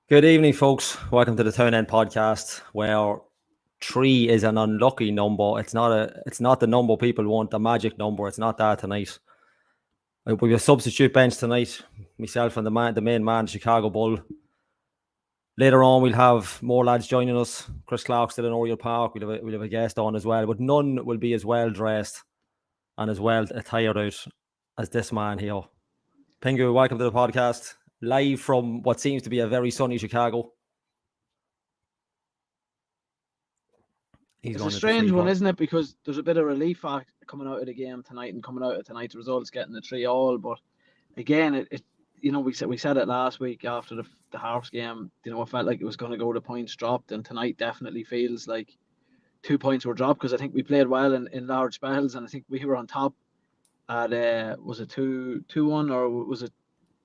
Good evening, folks. Welcome to the Town End podcast, where 3 is an unlucky number. It's not the number people want, the magic number. It's not that tonight. We have a substitute bench tonight. Myself and the main man, Chicago Bull. Later on, we'll have more lads joining us. Chris Clark still in Oriel Park. We'll have a guest on as well, but none will be as well dressed and as well attired out as this man here. Pingu, welcome to the podcast. Live from what seems to be a very sunny Chicago. It's a strange one, isn't it? Because there's a bit of relief coming out of the game tonight and coming out of tonight's results, getting the 3-3. But again, we said it last week after the Hearts game. It felt like it was going to go to points dropped, and tonight definitely feels like 2 points were dropped because I think we played well in large spells, and I think we were on top at was it 2-1 or was it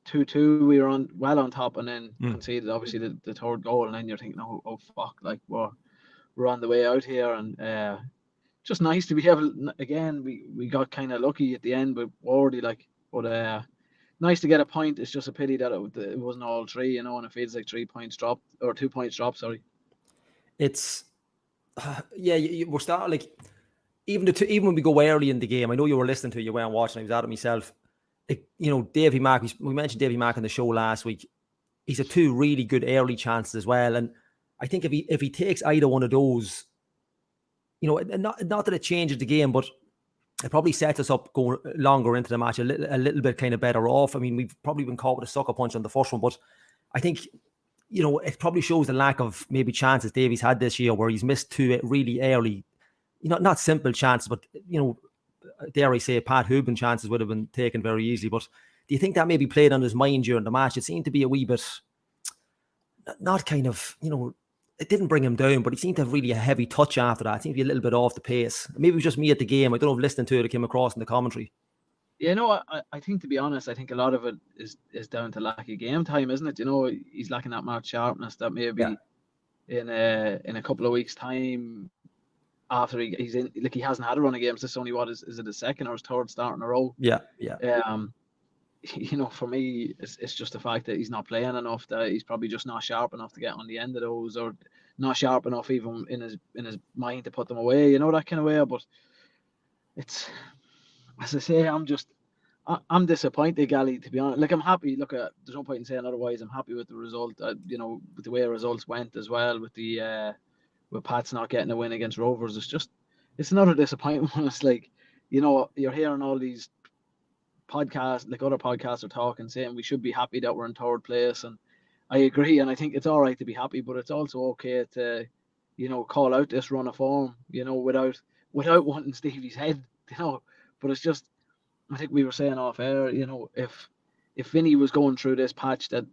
2-2? We were well on top, and then conceded obviously the third goal, and then you're thinking, oh fuck, like we're on the way out here, and just nice to be able. Again, we got kind of lucky at the end with Wardy, but nice to get a point. It's just a pity that it wasn't all three, and it feels like 3 points dropped or 2 points dropped. Sorry. It's we're starting like even when we go early in the game. I know you were listening to it, you weren't watching. I was at it myself. Davy Mack. We mentioned Davy Mack on the show last week. He's had 2 really good early chances as well, and I think if he takes either one of those, not that it changes the game, but it probably sets us up going longer into the match a little bit kind of better off. I mean, we've probably been caught with a sucker punch on the first one, but I think, it probably shows the lack of maybe chances Davies had this year where he's missed 2 really early, not simple chances, but, dare I say, Pat Hooban chances would have been taken very easily. But do you think that maybe played on his mind during the match? It seemed to be a wee bit, not kind of, it didn't bring him down, but he seemed to have really a heavy touch after that. It seemed to be a little bit off the pace. Maybe it was just me at the game. I don't know if listening to it came across in the commentary. Yeah, I think, to be honest, I think a lot of it is down to lack of game time, isn't it? He's lacking that marked sharpness that maybe in a couple of weeks' time, after he's in, like, he hasn't had a run of games. This only is it his second or his third start in a row? Yeah. For me, it's just the fact that he's not playing enough, that he's probably just not sharp enough to get on the end of those, or not sharp enough even in his mind to put them away, that kind of way. But it's, as I say, I'm disappointed, Gally, to be honest. Like, I'm happy. Look, there's no point in saying otherwise. I'm happy with the result. With the way results went as well, with Pat's not getting a win against Rovers. It's another disappointment. It's like, you're hearing all these podcasts, like other podcasts are talking, saying we should be happy that we're in third place, and I agree, and I think it's all right to be happy, but it's also okay to, call out this run of form, without wanting Stevie's head, but it's just, I think we were saying off air, if Vinny was going through this patch that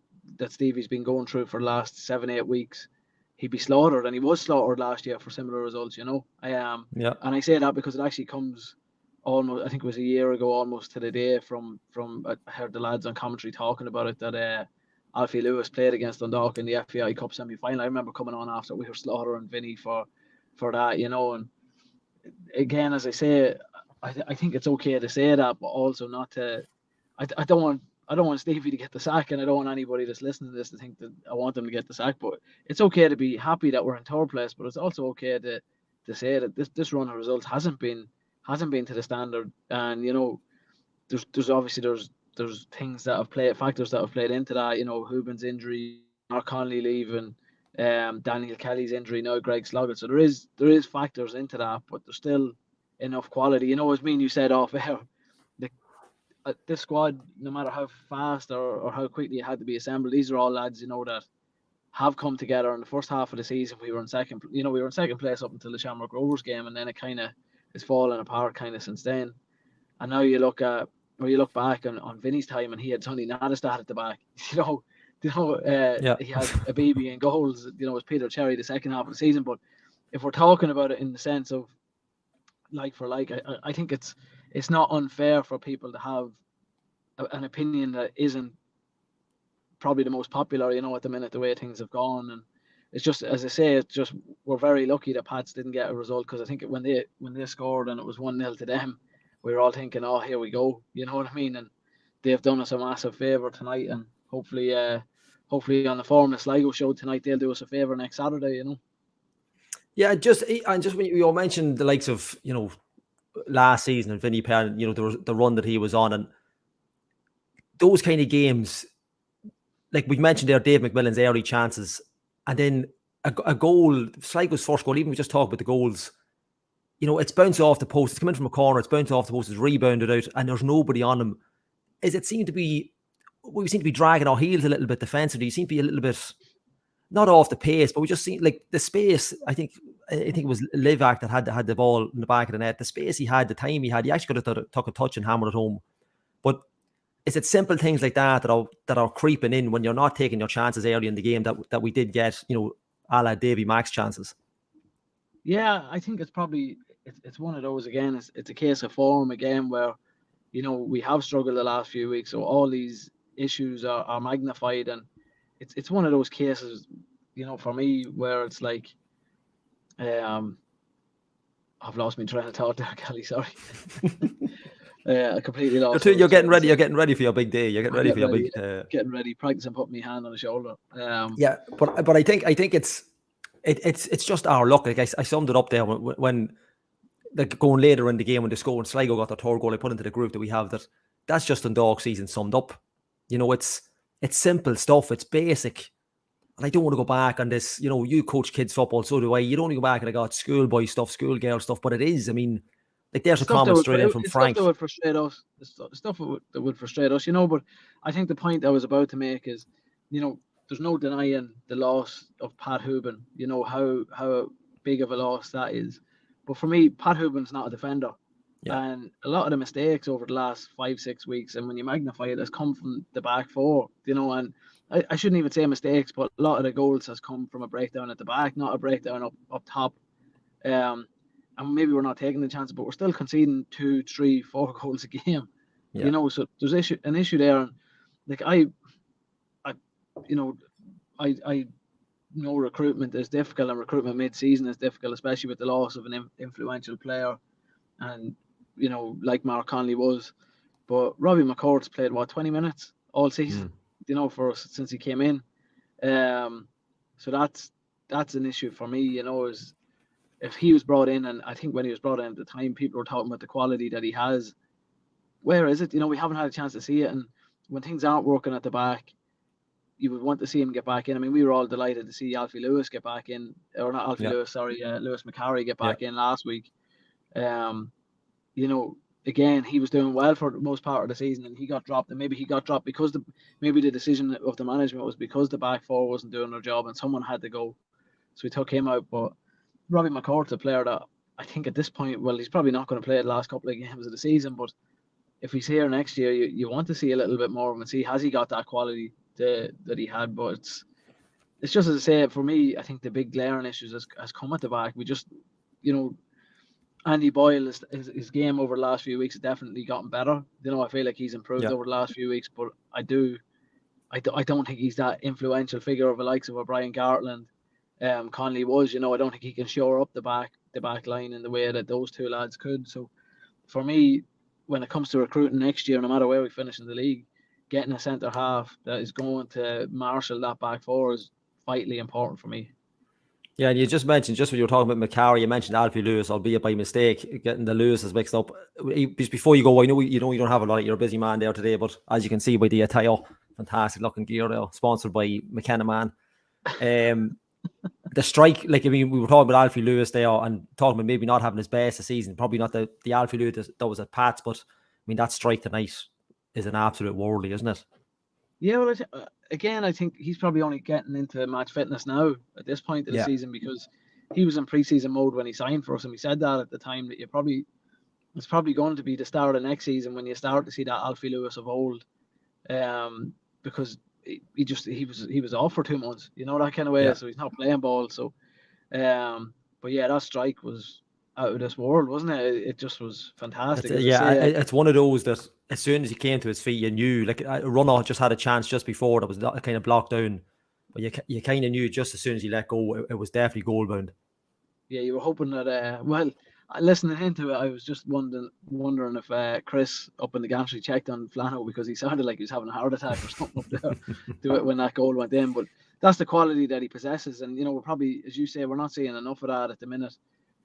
Stevie's been going through for the last 7-8 weeks, he'd be slaughtered, and he was slaughtered last year for similar results, and I say that because it actually comes almost, I think it was a year ago almost to the day from I heard the lads on commentary talking about it, that Alfie Lewis played against Dundalk in the FAI Cup semi-final. I remember coming on after we were slaughtering Vinny for that, and again, as I say, I think it's okay to say that, but also not to, I don't want Stevie to get the sack, and I don't want anybody that's listening to this to think that I want them to get the sack, but it's okay to be happy that we're in third place, but it's also okay to say that this run of results hasn't been to the standard, and there's obviously there's things that have played, factors that have played into that. Hooban's injury, Mark Connolly leaving, Daniel Kelly's injury, now Greg Sloggett. So there is factors into that, but there's still enough quality. As you said off air, this squad, no matter how fast or how quickly it had to be assembled, these are all lads that have come together. In the first half of the season, we were in second place up until the Shamrock Rovers game, and then it kind of is falling apart kind of since then. And now you look back on Vinny's time, and he had Sonny Nadestad at the back. He had a baby in goals. It was Peter Cherry the second half of the season. But if we're talking about it in the sense of like for like, I think it's not unfair for people to have an opinion that isn't probably the most popular, at the minute, the way things have gone. And it's just, as I say, it's just, we're very lucky that Pats didn't get a result, because I think when they scored and it was 1-0 to them, we were all thinking, oh, here we go, you know what I mean? And they've done us a massive favour tonight, and hopefully hopefully on the form the Sligo showed tonight, they'll do us a favour next Saturday, you know. Yeah, just when you mentioned the likes of, you know, last season and Vinny Penn, you know, the run that he was on, and those kind of games, like we mentioned there, Dave McMillan's early chances, and then a goal, Sligo's first goal, even we just talked about the goals, you know, it's bounced off the post, it's coming from a corner, it's bounced off the post, it's rebounded out, and there's nobody on him. We seem to be dragging our heels a little bit defensively. You seem to be a little bit not off the pace, but we just seem like the space. I think it was Livac that had the ball in the back of the net. The space he had, the time he had, he actually could have took a touch and hammered it home. But is it simple things like that are creeping in when you're not taking your chances early in the game that we did get, you know, a la Davy Mack's chances? Yeah, I think it's probably it's one of those again. It's a case of form again where, you know, we have struggled the last few weeks, so all these issues are magnified, and it's one of those cases, you know, for me where it's like, I've lost my train of thought there, Kelly. Sorry, I completely lost. You're getting ready. You're getting ready for your big day. You're getting ready for your big. Getting ready, practicing, putting my hand on the shoulder. Yeah, but I think it's just our luck. Like I summed it up there when like going later in the game when they scored and Sligo got their third goal. I put into the group that we have that's just Dundalk season summed up. You know, it's simple stuff. It's basic. And I don't want to go back on this. You know, you coach kids football, so do I. You don't want to go back and I got schoolboy stuff, schoolgirl stuff, but it is. I mean, like there's a comment straight in from Frank. Stuff that would frustrate us. The stuff that would frustrate us, you know. But I think the point I was about to make is, you know, there's no denying the loss of Pat Hooban. You know how big of a loss that is. But for me, Pat Hooban's not a defender. Yeah. And a lot of the mistakes over the last 5-6 weeks, and when you magnify it, has come from the back four, you know, and I shouldn't even say mistakes, but a lot of the goals has come from a breakdown at the back, not a breakdown up top. And maybe we're not taking the chance, but we're still conceding 2, 3, 4 goals a game. Yeah. You know, so there's an issue there. And like I know recruitment is difficult, and recruitment mid-season is difficult, especially with the loss of an influential player, and you know, like Mark Conley was. But Robbie McCourt's played 20 minutes all season, you know, for us since he came in. So that's an issue for me, you know, is if he was brought in, and I think when he was brought in at the time, people were talking about the quality that he has. Where is it? You know, we haven't had a chance to see it, and when things aren't working at the back, you would want to see him get back in. I mean, we were all delighted to see Alfie Lewis get back in, or not Alfie Lewis, sorry, Lewis McCarry get back in last week. You know, again, he was doing well for the most part of the season, and he got dropped. And maybe he got dropped because maybe the decision of the management was because the back four wasn't doing their job and someone had to go, so we took him out. But Robbie McCourt's a player that I think at this point, well, he's probably not going to play the last couple of games of the season, but if he's here next year, you want to see a little bit more of him and see has he got that quality that he had. But it's just, as I say, for me, I think the big glaring issues has come at the back. We just, you know, Andy Boyle, his game over the last few weeks has definitely gotten better. You know, I feel like he's improved over the last few weeks, but I don't think he's that influential figure of the likes of O'Brien Gartland, Conley was. You know, I don't think he can shore up the back line in the way that those two lads could. So for me, when it comes to recruiting next year, no matter where we finish in the league, getting a centre half that is going to marshal that back four is vitally important for me. Yeah, and you just mentioned, just when you were talking about McCarry, you mentioned Alfie Lewis, albeit by mistake, getting the Lewis's mixed up. Just before you go, I know you don't have a lot, you're a busy man there today, but as you can see by the attire, fantastic looking gear there, sponsored by McKenna Man. The strike, like, I mean, we were talking about Alfie Lewis there and talking about maybe not having his best of season, probably not the Alfie Lewis that was at Pats, but I mean, that strike tonight is an absolute worldly, isn't it? Yeah, well, again, I think he's probably only getting into match fitness now at this point of the season, because he was in preseason mode when he signed for us, and we said that at the time that it's probably going to be the start of next season when you start to see that Alfie Lewis of old, because he was off for 2 months, you know, that kind of way, so he's not playing ball. So, but yeah, that strike was out of this world, wasn't it? It just was fantastic. It's one of those that as soon as he came to his feet, you knew, like, Runner just had a chance just before that was kind of blocked down, but you kind of knew just as soon as he let go, it was definitely goal bound. Yeah, you were hoping that. Well, listening into it, I was just wondering if Chris up in the gantry checked on Flano, because he sounded like he was having a heart attack or something up there to it when that goal went in. But that's the quality that he possesses, and we're probably, as you say, we're not seeing enough of that at the minute.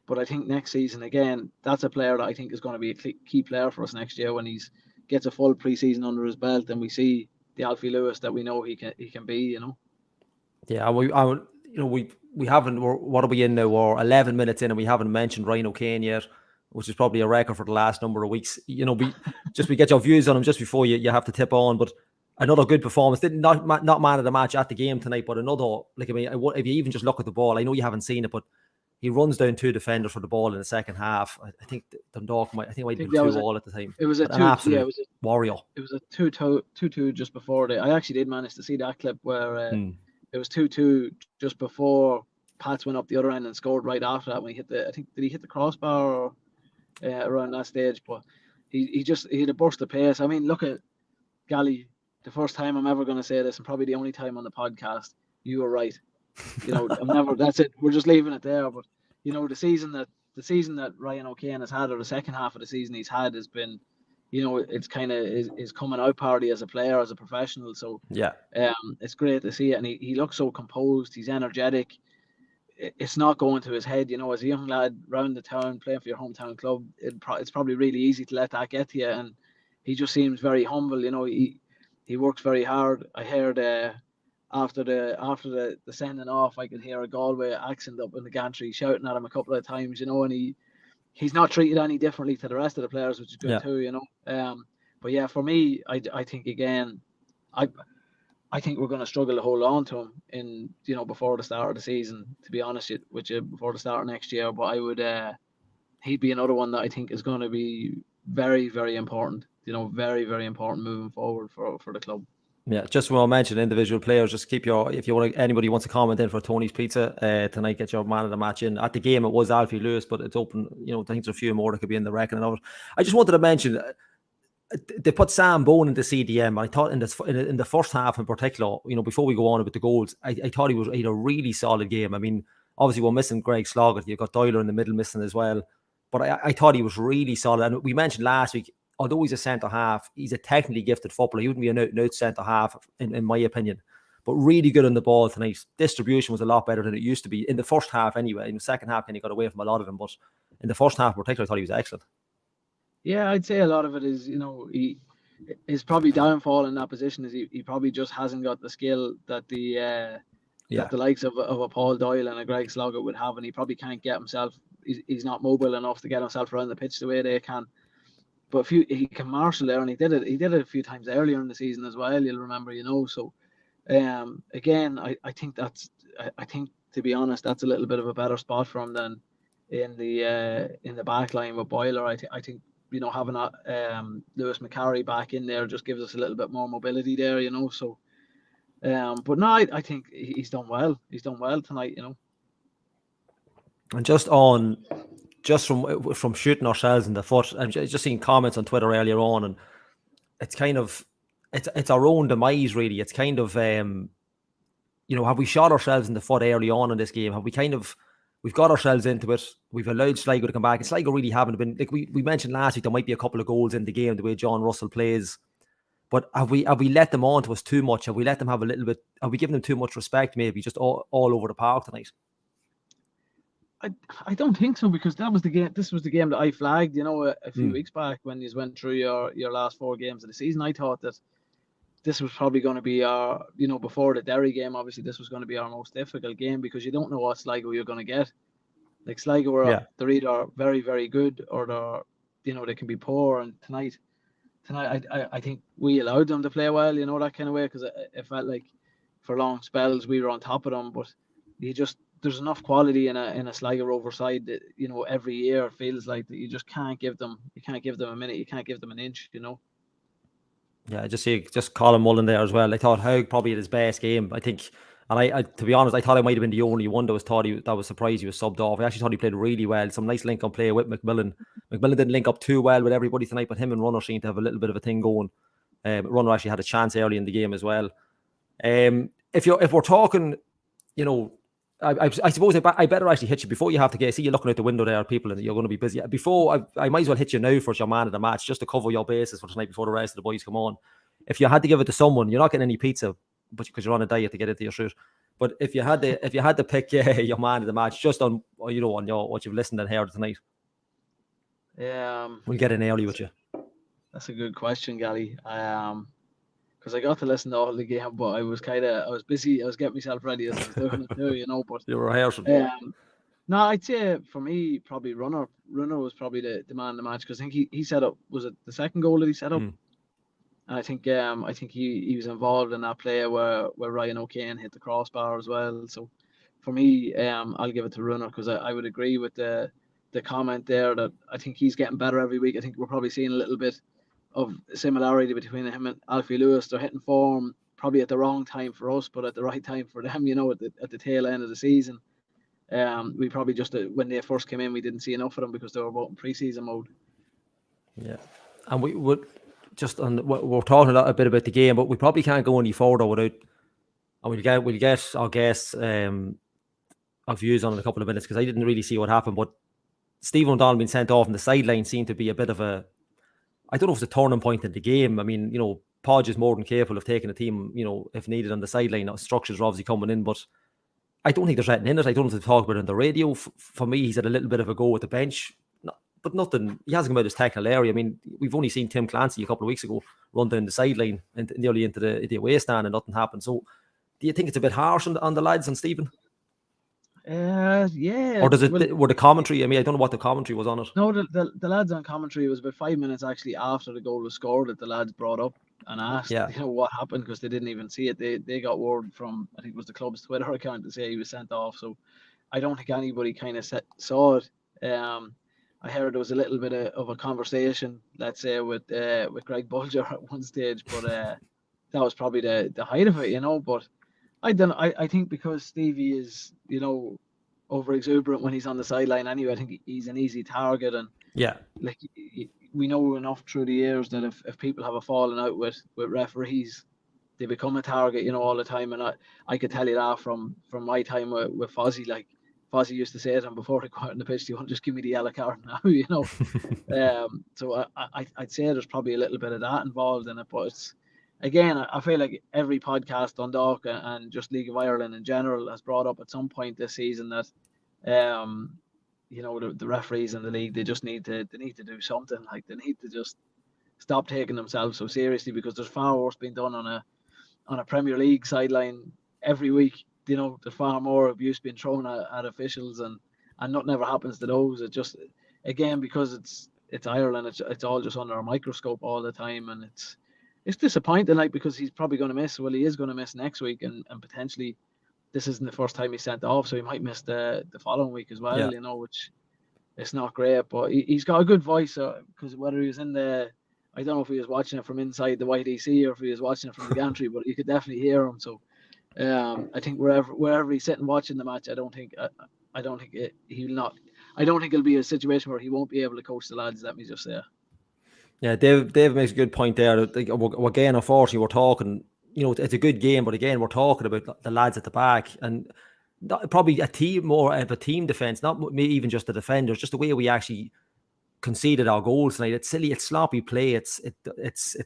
But I think next season, again, that's a player that I think is going to be a key player for us next year when he gets a full pre-season under his belt, and we see the Alfie Lewis that we know he can be. Yeah, we haven't. What are we in now? We're 11 minutes in, and we haven't mentioned Ryan O'Kane yet, which is probably a record for the last number of weeks. We get your views on him just before you have to tip on. But another good performance. Not man of the match at the game tonight, but another, like, I mean, if you even just look at the ball, I know you haven't seen it, but he runs down 2 defenders for the ball in the second half. I think Dundalk might have been 2-2 at the time. It was a 2, absolute it was a warrior. It was a 2-2 just before I actually did manage to see that clip where it was 2-2 just before Pats went up the other end and scored right after that when he hit did he hit the crossbar or around that stage? But he had a burst of pace. I mean, look at Gally. The first time I'm ever going to say this, and probably the only time on the podcast, you were right. I'm never. That's it. We're just leaving it there. But the season that Ryan O'Kane has had, or the second half of the season he's had, has been, it's kind of his coming out party as a player, as a professional. So yeah, it's great to see it, and he looks so composed. He's energetic. It's not going to his head, as a young lad round the town playing for your hometown club. It's probably really easy to let that get to you, and he just seems very humble. He works very hard. I heard after the sending off, I could hear a Galway accent up in the gantry shouting at him a couple of times, and he's not treated any differently to the rest of the players, which is good too, But yeah, for me, I think again, I think we're going to struggle to hold on to him in before the start of the season. To be honest with you, before the start of next year, but I would he'd be another one that I think is going to be very, very important. Very, very important moving forward for the club. Yeah, just when I mention individual players, just keep if you want, anybody wants to comment in for Tony's Pizza tonight, get your man of the match in. At the game, it was Alfie Lewis, but it's open. I think there's a few more that could be in the reckoning of it. I just wanted to mention they put Sam Bone into CDM. I thought in the first half in particular, before we go on with the goals, I thought he had a really solid game. I mean, obviously we're missing Greg Sloggett. You've got Doyler in the middle missing as well, but I thought he was really solid. And we mentioned last week, although he's a centre half, he's a technically gifted footballer. He wouldn't be an out centre half, in my opinion, but really good on the ball tonight. Distribution was a lot better than it used to be in the first half anyway. In the second half, he got away from a lot of them, but in the first half in particular, I thought he was excellent. Yeah, I'd say a lot of it is, his probably downfall in that position is he probably just hasn't got the skill that that the likes of a Paul Doyle and a Greg Sloggett would have, and he probably can't get himself. He's not mobile enough to get himself around the pitch the way they can. But he can marshal there, and he did it a few times earlier in the season as well. You'll remember, So, again, I think to be honest, that's a little bit of a better spot for him than in the back line with Boiler. I think having Lewis McCarry back in there just gives us a little bit more mobility there. So, but no, I think he's done well. He's done well tonight. And just from shooting ourselves in the foot, I'm just seeing comments on Twitter earlier on, and it's kind of it's our own demise really. It's kind of have we shot ourselves in the foot early on in this game? Have we we've got ourselves into it? We've allowed Sligo to come back, and Sligo really haven't been, like we mentioned last week, there might be a couple of goals in the game the way John Russell plays, but have we let them on to us too much? Have we let them have a little bit? Have we given them too much respect? Maybe just all over the park tonight. I don't think so, because that was the game. This was the game that I flagged, a few weeks back when you went through your last 4 games of the season. I thought that this was probably going to be our, before the Derry game, obviously this was going to be our most difficult game, because you don't know what Sligo you're going to get. Like Sligo, they're either very, very good, or they're, they can be poor. And tonight, I think we allowed them to play well, that kind of way, because it felt like for long spells we were on top of them. But there's enough quality in a Sligo Rovers side that, every year it feels like that you just can't give them a minute, you can't give them an inch, Yeah, I just see Colin Mullen there as well. I thought Haug probably had his best game, I think. And I to be honest, I thought I might have been the only one that was surprised he was subbed off. I actually thought he played really well. Some nice link-up play with McMillan. McMillan didn't link up too well with everybody tonight, but him and Runner seemed to have a little bit of a thing going. But Runner actually had a chance early in the game as well. If we're talking, I suppose I better actually hit you before you have to get. See, you're looking out the window there, people, and you're going to be busy. Before I might as well hit you now for your man of the match, just to cover your bases for tonight before the rest of the boys come on. If you had to give it to someone, you're not getting any pizza, but because you're on a diet to get into your shirt. But if you had to pick your man of the match, just on on your what you've listened and heard tonight, we'll get in early with you. That's a good question, Gally. Because I got to listen to all the game, but I was busy. I was getting myself ready as I was doing it too, But you were rehearsing. No, I'd say for me, probably Runner. Runner was probably the man of the match because I think he set up. Was it the second goal that he set up? And I think he was involved in that play where Ryan O'Kane hit the crossbar as well. So for me, I'll give it to Runner because I would agree with the comment there that I think he's getting better every week. I think we're probably seeing a little bit of similarity between him and Alfie Lewis. They're hitting form probably at the wrong time for us, but at the right time for them. At the tail end of the season. We probably just when they first came in, we didn't see enough of them because they were both in pre-season mode. Yeah, and we would just we're talking a bit about the game, but we probably can't go any further without, and we'll get our guests our views on it in a couple of minutes because I didn't really see what happened, but Stephen O'Donnell being sent off on the sideline seemed to be a bit of a, I don't know if it's a turning point in the game. I mean, Podge is more than capable of taking a team, if needed on the sideline. Structures are obviously coming in, but I don't think there's anything in it. I don't have to talk about it on the radio. For me, he's had a little bit of a go at the bench, but nothing. He hasn't come out his technical area. I mean, we've only seen Tim Clancy a couple of weeks ago run down the sideline and nearly into the away stand and nothing happened. So, do you think it's a bit harsh on the lads and Stephen? Yeah. Or were the commentary? I mean, I don't know what the commentary was on it. No, the lads on commentary, it was about 5 minutes actually after the goal was scored that the lads brought up and asked, what happened because they didn't even see it. They got word from, I think it was the club's Twitter account to say he was sent off. So I don't think anybody kind of saw it. I heard there was a little bit of a conversation, let's say, with Greg Bulger at one stage, but that was probably the height of it, But I think because Stevie is, over exuberant when he's on the sideline anyway, I think he's an easy target. And like we know enough through the years that if people have a falling out with referees, they become a target, all the time. And I could tell you that from my time with Fozzie. Like Fozzie used to say to him before he got on the pitch, "You want to just give me the yellow card now?" So I'd say there's probably a little bit of that involved in it, but it's. Again, I feel like every podcast on Dundalk and just League of Ireland in general has brought up at some point this season that, the referees in the league, they just need to do something. Like they need to just stop taking themselves so seriously because there's far worse being done on a Premier League sideline every week. There's far more abuse being thrown at officials and nothing ever happens to those. It just, again, because it's Ireland, it's all just under a microscope all the time, and it's disappointing, because he's probably going to miss. Well, he is going to miss next week, and potentially this isn't the first time he's sent off, so he might miss the following week as well. Which it's not great, but he's got a good voice. Because whether he was I don't know if he was watching it from inside the YDC or if he was watching it from the gantry, but you could definitely hear him. So I think wherever he's sitting watching the match, I don't think it'll be a situation where he won't be able to coach the lads. Let me just say. Yeah, Dave makes a good point there. Again, unfortunately, we're talking, it's a good game, but again, we're talking about the lads at the back and probably more of a team defense, not maybe even just the defenders, just the way we actually conceded our goals tonight. It's silly, it's sloppy play, it's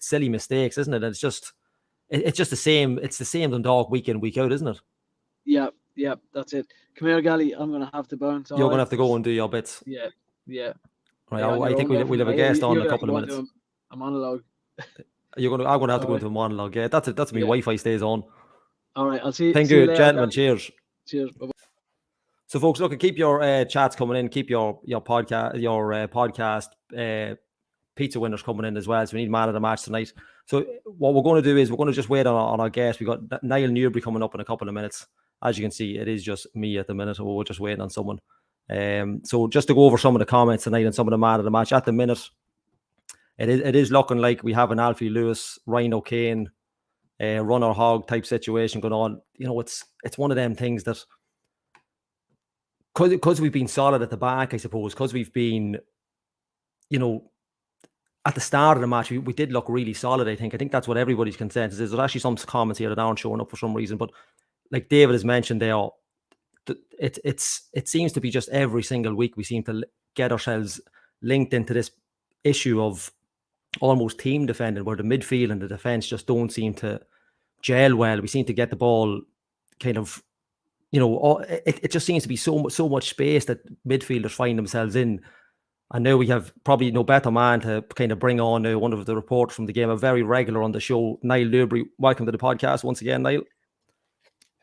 silly mistakes, isn't it? And it's just the same. It's the same Dundalk week in, week out, isn't it? Yeah, that's it. Come here, Gally. I'm going to have to bounce. You're going to have to go and do your bits. Yeah. Right, I think we'll have a guest on in a couple of minutes. A monologue. I'm going to have to go into a monologue. Yeah, that's my Wi-Fi stays on. All right, I'll see you. Thank you, gentlemen. Cheers. Bye-bye. So, folks, look, keep your chats coming in. Keep your podcast pizza winners coming in as well. So we need man of the match tonight. So what we're going to do is we're going to just wait on our guest. We've got Niall Newbury coming up in a couple of minutes. As you can see, it is just me at the minute. We're just waiting on someone. So just to go over some of the comments tonight and some of the man of the match at the minute, it is looking like we have an Alfie Lewis, Ryan O'Kane, runner hog type situation going on. It's one of them things that because we've been solid at the back, I suppose, because we've been, at the start of the match, we did look really solid. I think that's what everybody's consensus is. There's actually some comments here that aren't showing up for some reason, but like David has mentioned there, it seems to be just every single week we seem to get ourselves linked into this issue of almost team defending, where the midfield and the defense just don't seem to gel well. We seem to get the ball kind of, it just seems to be so much space that midfielders find themselves in. And now we have probably no better man to kind of bring on one of the reporters from the game, a very regular on the show, Niall Dewberry. Welcome to the podcast once again, Niall.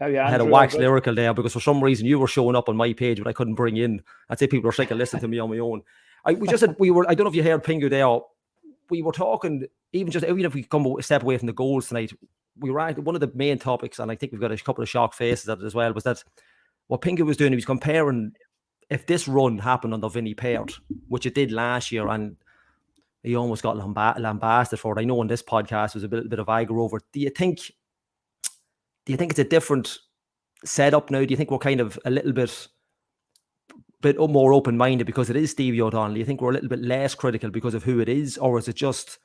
How you, I had a wax lyrical there because for some reason you were showing up on my page, but I couldn't bring you in. I'd say people were sick of listening to me on my own. I don't know if you heard Pingu there. We were talking, even if we come a step away from the goals tonight, we were at one of the main topics, and I think we've got a couple of shocked faces at it as well, was that what Pingu was doing, he was comparing if this run happened under Vinny Peart, which it did last year, and he almost got lambasted for it. I know on this podcast was a bit of anger over it. Do you think it's a different setup now? Do you think we're kind of a little bit more open-minded because it is Stevie O'Donnell? Do you think we're a little bit less critical because of who it is? Or is it just,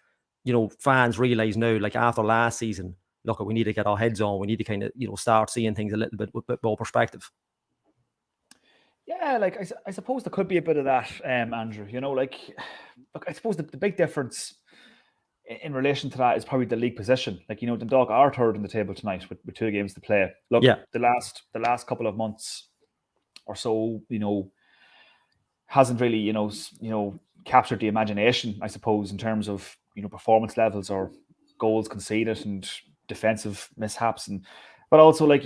fans realise now, like after last season, look, we need to get our heads on. We need to kind of, start seeing things a little bit with a bit more perspective. Yeah, like I suppose there could be a bit of that, Andrew. Look, I suppose the big difference in relation to that is probably the league position. Like, Dundalk are third in the table tonight with 2 games to play. Look, the last couple of months or so, hasn't really, captured the imagination, I suppose, in terms of, performance levels or goals conceded and defensive mishaps, but also like,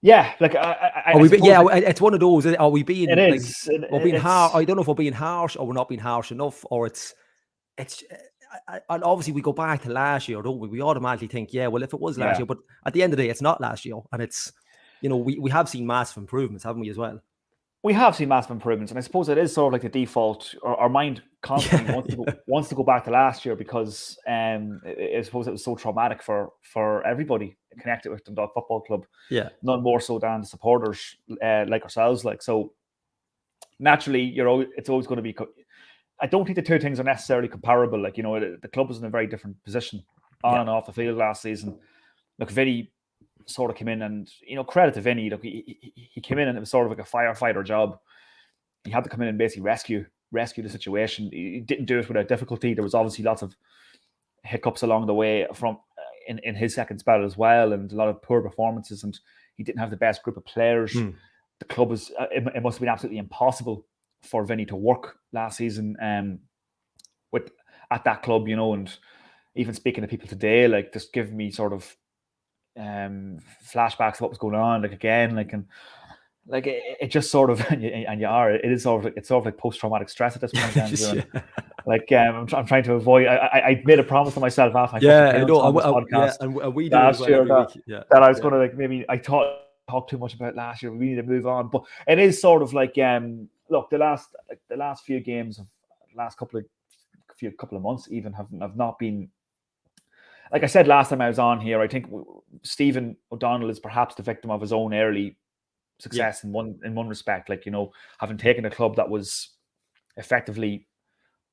yeah, like it's one of those. Are we being? It is. We're being harsh. I don't know if we're being harsh or we're not being harsh enough, or it's. And obviously we go back to last year, don't we? We automatically think, well, if it was last year, but at the end of the day, it's not last year, and it's, we have seen massive improvements, haven't we, as well? We have seen massive improvements, and I suppose it is sort of like the default. Our mind constantly wants to go back to last year because I suppose it was so traumatic for everybody connected with Dundalk Football Club. Yeah, none more so than the supporters like ourselves. Like, so naturally, it's always going to be. I don't think the two things are necessarily comparable. Like, the club was in a very different position on and off the field last season. Look, Vinny sort of came in, and credit to Vinny. Look, he came in and it was sort of like a firefighter job. He had to come in and basically rescue the situation. He didn't do it without difficulty. There was obviously lots of hiccups along the way from in his second spell as well, and a lot of poor performances. And he didn't have the best group of players. The club was. It must have been absolutely impossible for Vinny to work last season at that club, and even speaking to people today, like, just giving me sort of flashbacks of what was going on, like, again, like, and like it just sort of it's sort of like post-traumatic stress at this point. Like, I'm trying to avoid. I made a promise to myself after I know podcast and we last year that I was going to, like, maybe I talk too much about last year. We need to move on, but it is sort of like look, the last few games of last couple of months even have not been. Like I said last time I was on here, I think Stephen O'Donnell is perhaps the victim of his own early success in one respect. Like, having taken a club that was effectively,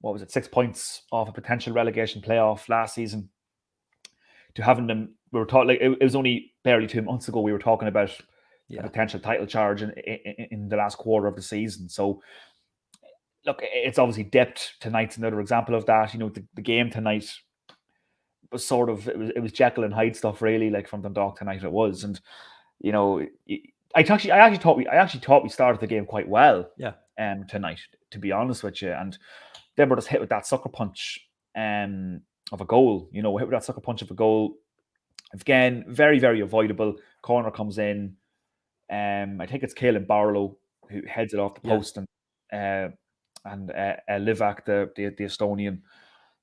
6 points off a potential relegation playoff last season, to having them, we were talking, like, it was only barely 2 months ago we were talking about a potential title charge in the last quarter of the season. So, look, it's obviously dipped. Tonight's another example of that. The game tonight was sort of, it was Jekyll and Hyde stuff, really, like, from Dundalk tonight it was. And I actually thought we started the game quite well tonight, to be honest with you. And then we're just hit with that sucker punch of a goal. Hit with that sucker punch of a goal. Again, very, very avoidable. Corner comes in. I think it's Caelan Barlow who heads it off the post, and Livak, the Estonian,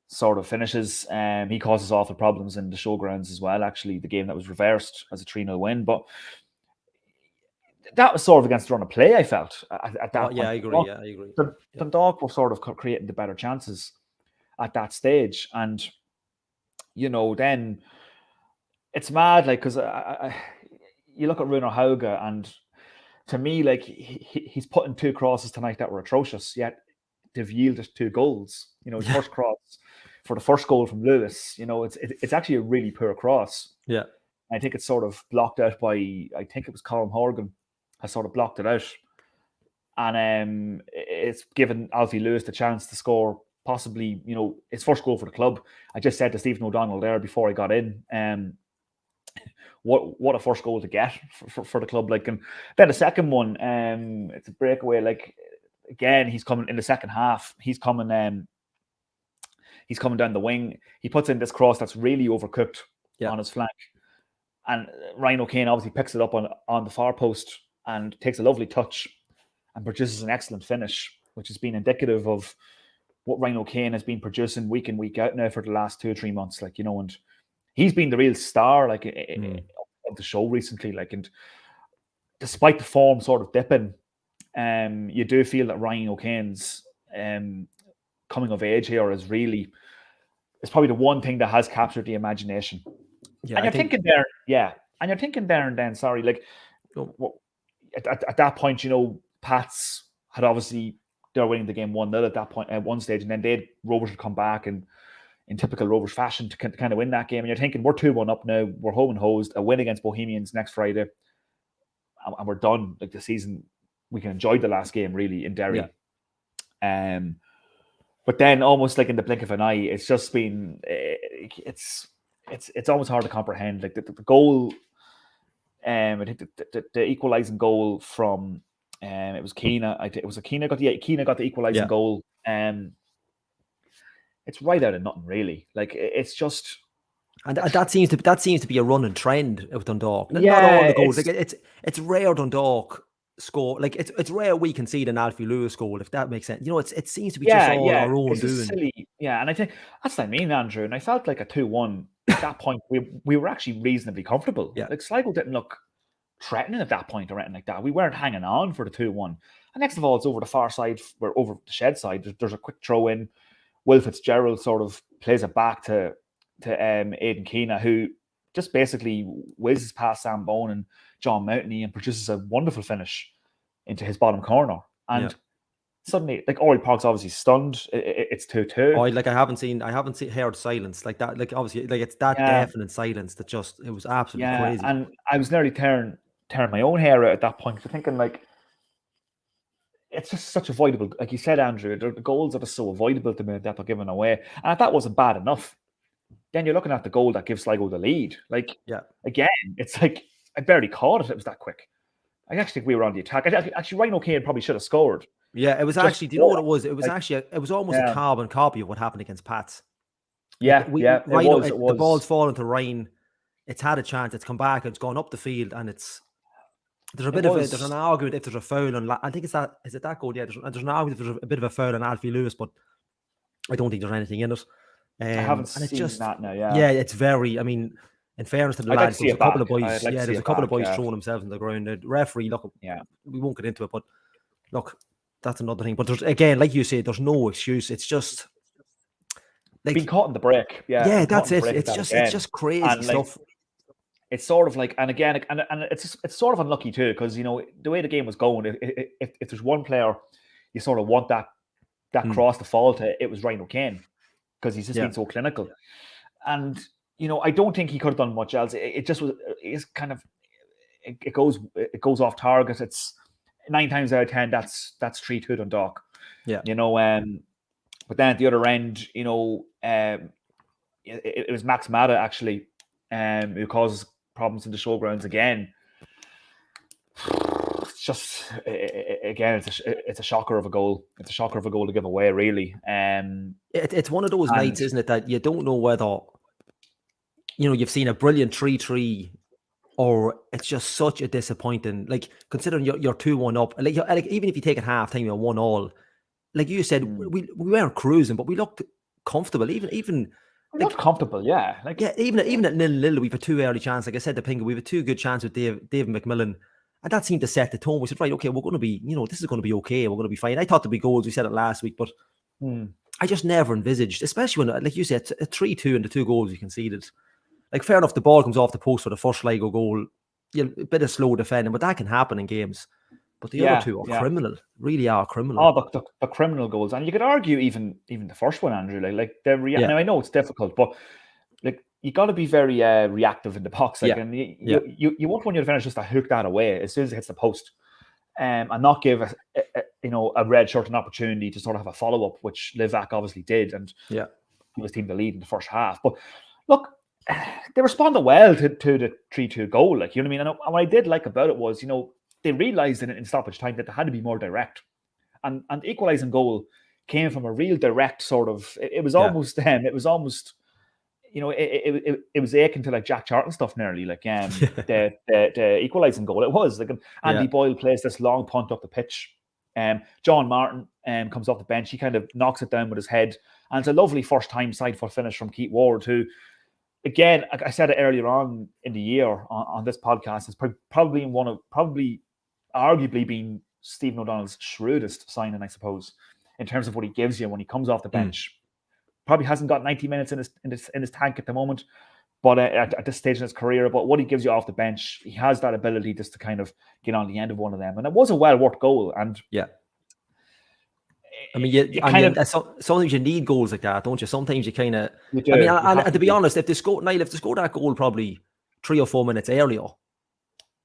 sort of finishes. He causes awful problems in the showgrounds as well, actually, the game that was reversed as a 3-0 win. But that was sort of against the run of play, I felt, at that point. I agree. Dundalk were sort of creating the better chances at that stage. And, then it's mad, like, because you look at Runar Hauge, and to me, like, he's putting 2 crosses tonight that were atrocious, yet they've yielded 2 goals. His first cross for the first goal from Lewis, it's actually a really poor cross. Yeah. I think it's sort of blocked out by, I think it was Colin Horgan has sort of blocked it out. And it's given Alfie Lewis the chance to score possibly, his first goal for the club. I just said to Stephen O'Donnell there before I got in, what a first goal to get for the club. Like, and then the second one, it's a breakaway. Like, again, he's coming in the second half. He's coming down the wing. He puts in this cross that's really overcooked on his flank. And Ryan O'Kane obviously picks it up on the far post and takes a lovely touch and produces an excellent finish, which has been indicative of what Ryan O'Kane has been producing week in, week out now for the last 2 or 3 months. Like, and he's been the real star, like, of the show recently. Like, and despite the form sort of dipping, you do feel that Ryan O'Kane's coming of age here is probably the one thing that has captured the imagination. Yeah, and you're thinking there and then, sorry, like, at that point, Pats had obviously, they were winning the game 1-0 at that point, at one stage, and then Rovers would come back and in typical Rovers fashion to kind of win that game. And you're thinking, we're 2-1 up now, we're home and hosed, a win against Bohemians next Friday, and we're done. Like, the season, we can enjoy the last game really in Derry. Yeah. But then almost like in the blink of an eye, it's just been, it's almost hard to comprehend. Like, the goal, I think the equalising goal from, it was Keena. I think it was Keena got the equalising goal. It's right out of nothing, really. Like, it's just, and that seems to be a running trend with Dundalk. Not all the goals. Like, it's rare Dundalk score. Like, it's rare we concede an Alfie Lewis goal, if that makes sense. It seems to be just all our own doing. Silly. Yeah, and I think that's what I mean, Andrew. And I felt like a 2-1 at that point. We were actually reasonably comfortable. Yeah, like, Sligo didn't look threatening at that point or anything like that. We weren't hanging on for the 2-1. And next of all, it's over the far side, or over the shed side. There's a quick throw in. Will Fitzgerald sort of plays it back to Aidan Keena, who just basically whizzes past Sam Bone and John Mountney and produces a wonderful finish into his bottom corner. And suddenly, like, Ori Park's obviously stunned. It's 2-2. Oh, like, I haven't heard silence like that. Like, obviously, like, it's that deafening silence that just, it was absolutely crazy. And I was nearly tearing my own hair out at that point, thinking, like, it's just such avoidable. Like you said, Andrew, the goals are just so avoidable to me that they're given away. And if that wasn't bad enough, then you're looking at the goal that gives Sligo the lead. Like, again, it's like, I barely caught it. It was that quick. I actually think we were on the attack. Actually, Ryan O'Kane probably should have scored. Yeah, it was actually, do you know what it was? It was actually, it was almost a carbon copy of what happened against Pats. Yeah, it was. The ball's fallen to Ryan. It's had a chance. It's come back. It's gone up the field, and there's an argument if there's a foul on. I think is it that goal? Yeah, there's an argument if there's a bit of a foul on Alfie Lewis, but I don't think there's anything in it. I haven't seen that now. Yeah, it's very. I mean, in fairness to the lads, there's a couple of boys. There's a couple of boys throwing themselves in the ground. The referee, look, we won't get into it, but look, that's another thing. But there's, again, like you say, there's no excuse. It's just like being caught in the break. Yeah, that's it. It's just crazy stuff. It's sort of like, and again, and it's sort of unlucky too, because the way the game was going, if there's one player you sort of want that cross to fall to, it was Ryan O'Kane, because he's just been so clinical, and I don't think he could have done much else. It just was. It's kind of it goes off target. It's 9 times out of 10 that's 3-2 Dundalk. Yeah, but then at the other end, it was Max Mata actually, who causes problems in the showgrounds again. It's just again, it's a shocker of a goal. It's a shocker of a goal to give away, really. It's one of those nights, isn't it, that you don't know whether you've seen a brilliant 3-3 or it's just such a disappointing. Like, considering you're 2-1 up, like even if you take it half time, you're 1-1. Like you said, we weren't cruising, but we looked comfortable. Even. Not comfortable, yeah. Even at 0-0, we've a 2 early chance. Like I said to Pinga, we've a 2 good chance with David McMillan. And that seemed to set the tone. We said, right, okay, we're going to be, this is going to be okay. We're going to be fine. I thought there'd be goals. We said it last week, but I just never envisaged, especially when, like you said, a 3-2 and the 2 goals you conceded. Like, fair enough, the ball comes off the post for the first Sligo goal. A bit of slow defending, but that can happen in games. But the other 2 are criminal, really are criminal. Oh, the criminal goals. And you could argue even the first one, Andrew. Like now I know it's difficult, but like you got to be very reactive in the box. Like, and you want one of your defenders just to hook that away as soon as it hits the post, and not give a red shirt an opportunity to sort of have a follow up, which Livac obviously did, and give his team the lead in the first half. But look, they responded well to the 3-2 goal. Like, you know what I mean? And what I did like about it was, they realised in stoppage time that they had to be more direct, and the equalising goal came from a real direct sort of. It was almost it was almost. It was akin to like Jack Charlton stuff nearly, like the equalising goal. It was like Andy Boyle plays this long punt up the pitch. John Martin comes off the bench. He kind of knocks it down with his head, and it's a lovely first time side foot finish from Keith Ward, who, again, I said it earlier on in the year on this podcast, is probably arguably been Stephen O'Donnell's shrewdest signing, I suppose, in terms of what he gives you when he comes off the bench. Probably hasn't got 90 minutes in his tank at the moment, but at this stage in his career. But what he gives you off the bench, he has that ability just to kind of get on the end of one of them, and it was a well-worked goal. And I mean, sometimes you need goals like that, don't you? Sometimes you kind of. I mean, and to be honest, if they scored that goal probably 3 or 4 minutes earlier,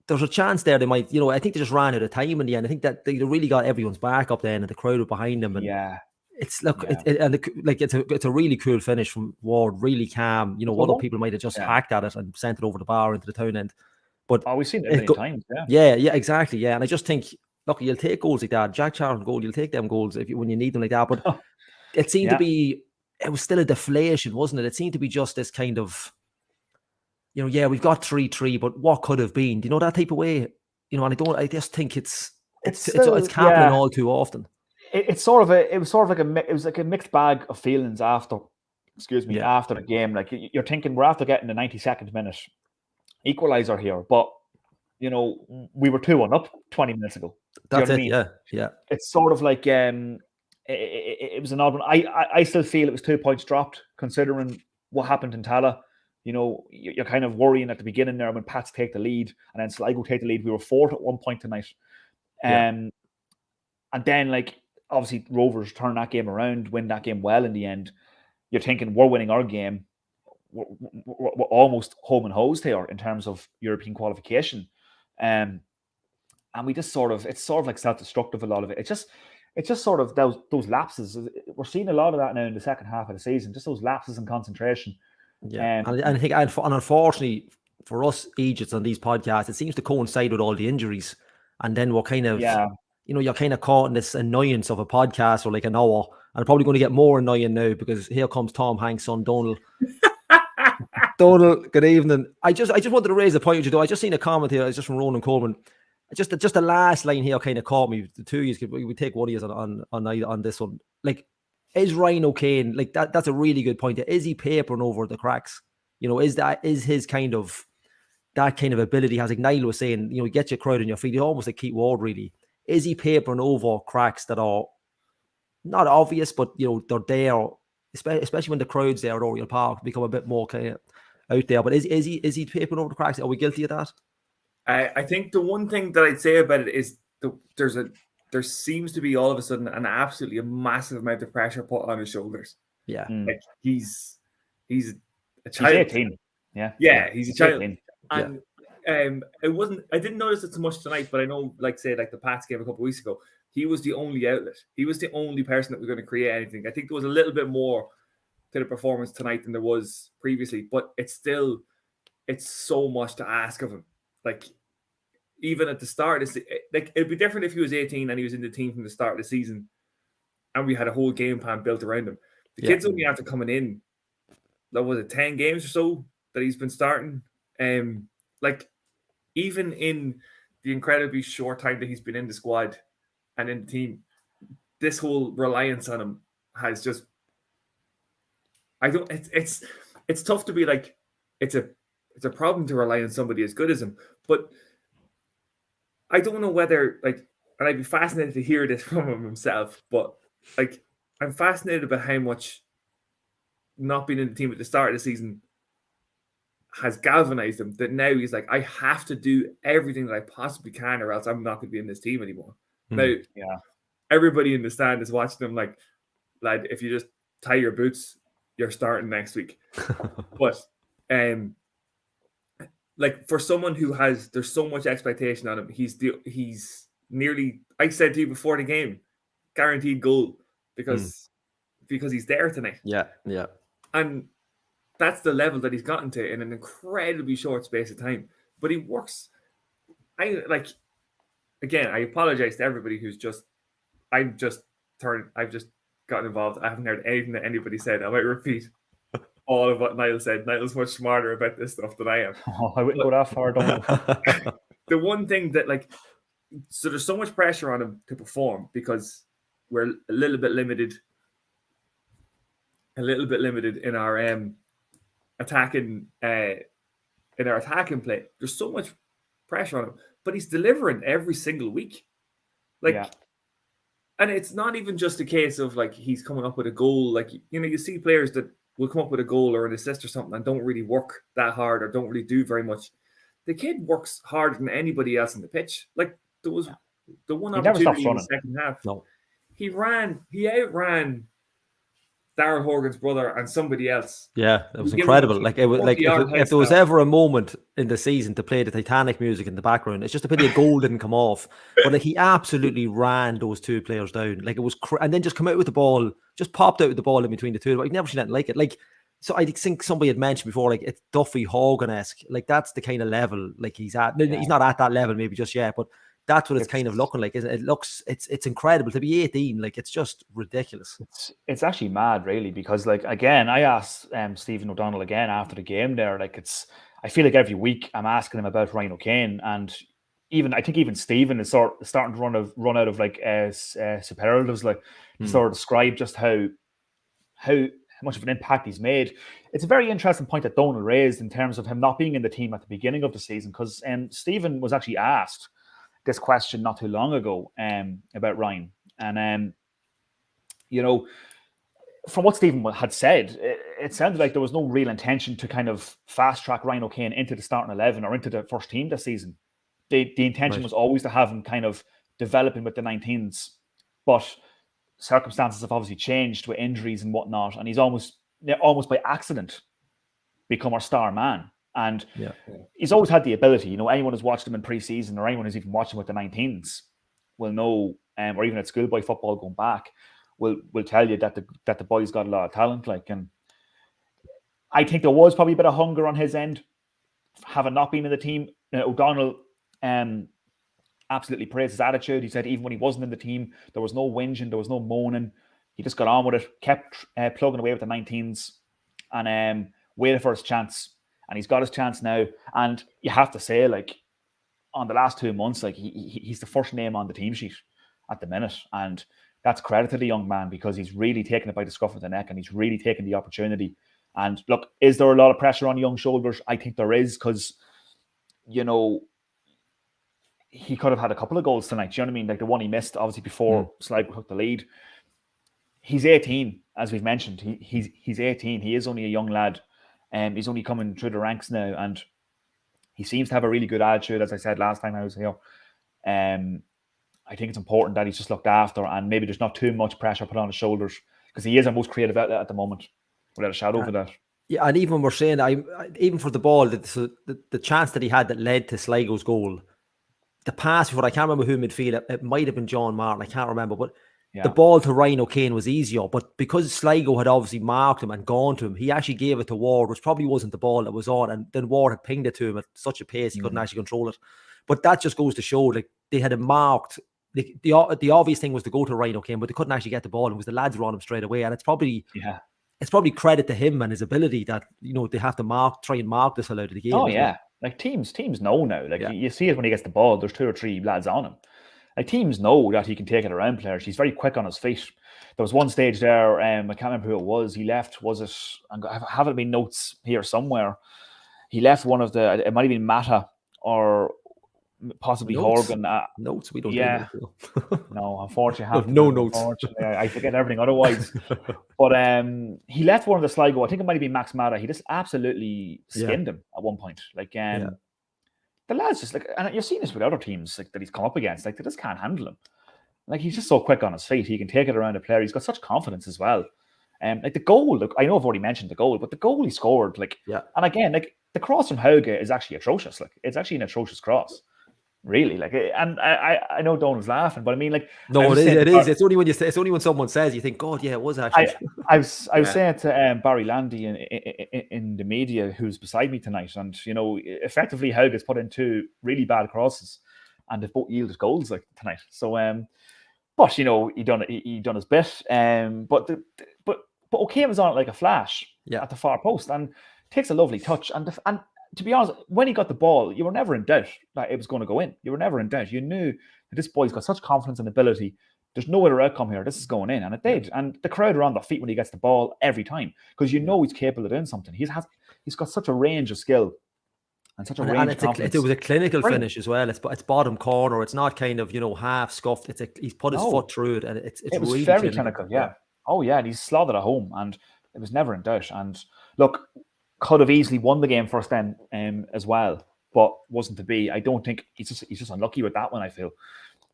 there's a chance there they might. I think they just ran out of time in the end. I think that they really got everyone's back up then, and the crowd were behind them. And it's it's a really cool finish from Ward, really calm. Other people might have just hacked at it and sent it over the bar into the town end. But we've seen it many times. Yeah, exactly. Yeah, and I just think, look, you'll take goals like that. Jack Charlton goal, you'll take them goals when you need them like that. But it seemed to be, it was still a deflation, wasn't it? It seemed to be just this kind of, we've got 3-3, but what could have been? Do you know that type of way? And I just think it's happening all too often. It was like a mixed bag of feelings after the game. Like, you're thinking we're after getting the 92nd minute equalizer here, but we were 2-1 up 20 minutes ago. That's it. Yeah. It's sort of like it was an odd one. I still feel it was 2 points dropped considering what happened in Tala. You're kind of worrying at the beginning there when Pats take the lead and then Sligo take the lead. We were 4th at one point tonight, and then like, obviously, Rovers turn that game around, win that game well in the end. You're thinking we're winning our game. We're almost home and hosed here in terms of European qualification. And we just it's sort of like self-destructive, a lot of it. It's just sort of those lapses. We're seeing a lot of that now in the second half of the season, just those lapses in concentration. Yeah. And I think, and unfortunately for us Egypts on these podcasts, it seems to coincide with all the injuries. And then we're kind of... you're kind of caught in this annoyance of a podcast for like an hour, and I'm probably going to get more annoying now because here comes Tom Hanks' son, Donald. Donald, good evening. I just wanted to raise a point. I just seen a comment here. It's just from Ronan Coleman. Just the last line here kind of caught me. The two of you, we take one of you on this one. Like, is Ryan O'Kane, like that's a really good point. Is he papering over the cracks? Is his kind of that kind of ability, as Niall was saying, get your crowd on your feet. He's almost like Keith Ward, really. Is he papering over cracks that are not obvious, but they're there, especially when the crowd's there at Oriel Park, become a bit more kind of out there. But is he papering over the cracks? Are we guilty of that? I think the one thing that I'd say about it is there seems to be all of a sudden an absolutely massive amount of pressure put on his shoulders. Yeah, like he's a child. He's 18. Yeah, he's a child. 18. And I didn't notice it so much tonight, but I know, like the Pats game a couple of weeks ago, he was the only outlet. He was the only person that was going to create anything. I think there was a little bit more to the performance tonight than there was previously, but it's so much to ask of him. Like, even at the start of it'd be different if he was 18 and he was in the team from the start of the season and we had a whole game plan built around him. The kid's only after coming in, that was it, 10 games or so that he's been starting. Like, even in the incredibly short time that he's been in the squad and in the team, this whole reliance on him has just, it's tough to be like, it's a problem to rely on somebody as good as him, but I don't know whether, like, and I'd be fascinated to hear this from him himself, but like, I'm fascinated about how much not being in the team at the start of the season has galvanized him, that now he's like, I have to do everything that I possibly can or else I'm not going to be in this team anymore. Now, everybody in the stand is watching him like, lad, if you just tie your boots, you're starting next week. But like for someone who there's so much expectation on him, he's nearly, I said to you before the game, guaranteed goal because he's there tonight. Yeah. And that's the level that he's gotten to in an incredibly short space of time. But he works. Again, I apologize to everybody I've just gotten involved. I haven't heard anything that anybody said. I might repeat all of what Niall said. Niall's much smarter about this stuff than I am. Oh, I wouldn't go that far, don't I? The one thing that, so there's so much pressure on him to perform because we're a little bit limited in our attacking play. There's so much pressure on him, but he's delivering every single week. And it's not even just a case of he's coming up with a goal. You see players that will come up with a goal or an assist or something and don't really work that hard or don't really do very much. The kid works harder than anybody else on the pitch. There was the one opportunity in the second half. No, he outran Darren Horgan's brother and somebody else. Yeah, it was incredible. If there was ever a moment in the season to play the Titanic music in the background, it's just a pity a goal didn't come off. But he absolutely ran those two players down. It was, and then just come out with the ball, just popped out with the ball in between the two. I've never seen anything like it. So I think somebody had mentioned before, it's Duffy Hogan-esque. That's the kind of level he's at. Yeah. He's not at that level maybe just yet, but that's what it's kind of looking like, isn't it? It's incredible to be 18. It's just ridiculous. It's actually mad, really, because again, I asked Stephen O'Donnell again after the game there. I feel like every week I'm asking him about Ryan O'Kane, and I think even Stephen is starting to run out of superlatives, to sort of describe just how much of an impact he's made. It's a very interesting point that Donald raised in terms of him not being in the team at the beginning of the season, because Stephen was actually asked this question not too long ago about Ryan. And, from what Stephen had said, it sounded like there was no real intention to kind of fast-track Ryan O'Kane into the starting 11 or into the first team this season. The intention was always to have him kind of developing with the 19s. But circumstances have obviously changed with injuries and whatnot, and he's almost by accident become our star man. And he's always had the ability. Anyone who's watched him in pre-season or anyone who's even watching with the 19s will know, or even at schoolboy football going back, will tell you that the boy's got a lot of talent. And I think there was probably a bit of hunger on his end, having not been in the team. O'Donnell absolutely praised his attitude. He said even when he wasn't in the team, there was no whinging, there was no moaning. He just got on with it, kept plugging away with the 19s, and waited for his chance. And he's got his chance now. And you have to say, on the last 2 months, he's the first name on the team sheet at the minute. And that's credit to the young man, because he's really taken it by the scruff of the neck and he's really taken the opportunity. And look, is there a lot of pressure on young shoulders? I think there is, because, he could have had a couple of goals tonight. Do you know what I mean? The one he missed, obviously, before Sligo took the lead. He's 18, as we've mentioned. He's 18. He is only a young lad. He's only coming through the ranks now, and he seems to have a really good attitude, as I said last time I was here. I think it's important that he's just looked after, and maybe there's not too much pressure put on his shoulders, because he is our most creative outlet at the moment, without a shadow over that. Yeah, and even we're saying, even for the ball, the chance that he had that led to Sligo's goal, the pass before, I can't remember who midfield, it might have been John Martin, I can't remember, but the ball to Ryan O'Kane was easier, but because Sligo had obviously marked him and gone to him, he actually gave it to Ward, which probably wasn't the ball that was on, and then Ward had pinged it to him at such a pace he couldn't actually control it. But that just goes to show, they had it marked. The obvious thing was to go to Ryan O'Kane, but they couldn't actually get the ball. It was the lads were on him straight away, and it's probably credit to him and his ability that they have to try and mark this out of the game. Oh yeah, teams know now. You see it when he gets the ball. There's 2 or 3 lads on him. Teams know that he can take it around players. He's very quick on his feet. There was one stage there, I can't remember who it was. He left, I have it in notes here somewhere. He left one of it might have been Mata or possibly notes. Horgan. Notes, we don't do No, unfortunately. No notes. I forget everything otherwise. But he left one of the Sligo, I think it might have been Max Mata. He just absolutely skinned him at one point. The lads just and you've seen this with other teams that he's come up against, they just can't handle him. He's just so quick on his feet. He can take it around a player. He's got such confidence as well. Like the goal, look, I know I've already mentioned the goal, but the goal he scored, like, and again, like the cross from Hauge is actually atrocious. Like, it's actually an atrocious cross, really. Like, and I know Donald's laughing, but I mean, like, no, it is. It is. It's only when it's only when someone says you think, God, yeah, it was actually. I was saying to Barry Landy in the media, who's beside me tonight, and you know, effectively Hauge has put in 2 really bad crosses, and they've both yielded goals like tonight. So, but you know, he done his bit. But O'Kane was on it like a flash at the far post, and takes a lovely touch. And to be honest, when he got the ball, you were never in doubt that it was going to go in. You were never in doubt. You knew that this boy's got such confidence and ability. There's no other outcome here. This is going in, and it did. And the crowd are on their feet when he gets the ball every time, because you know he's capable of doing something. He's got such a range of skill. And such a range of confidence. It was a clinical finish as well. It's bottom corner. It's not kind of, you know, half scuffed. He's put his foot through it, and it was really very clinical. Yeah. Oh yeah, and he's slaughtered at home, and it was never in doubt. And look, could have easily won the game first then as well, but wasn't to be. I don't think he's just unlucky with that one. I feel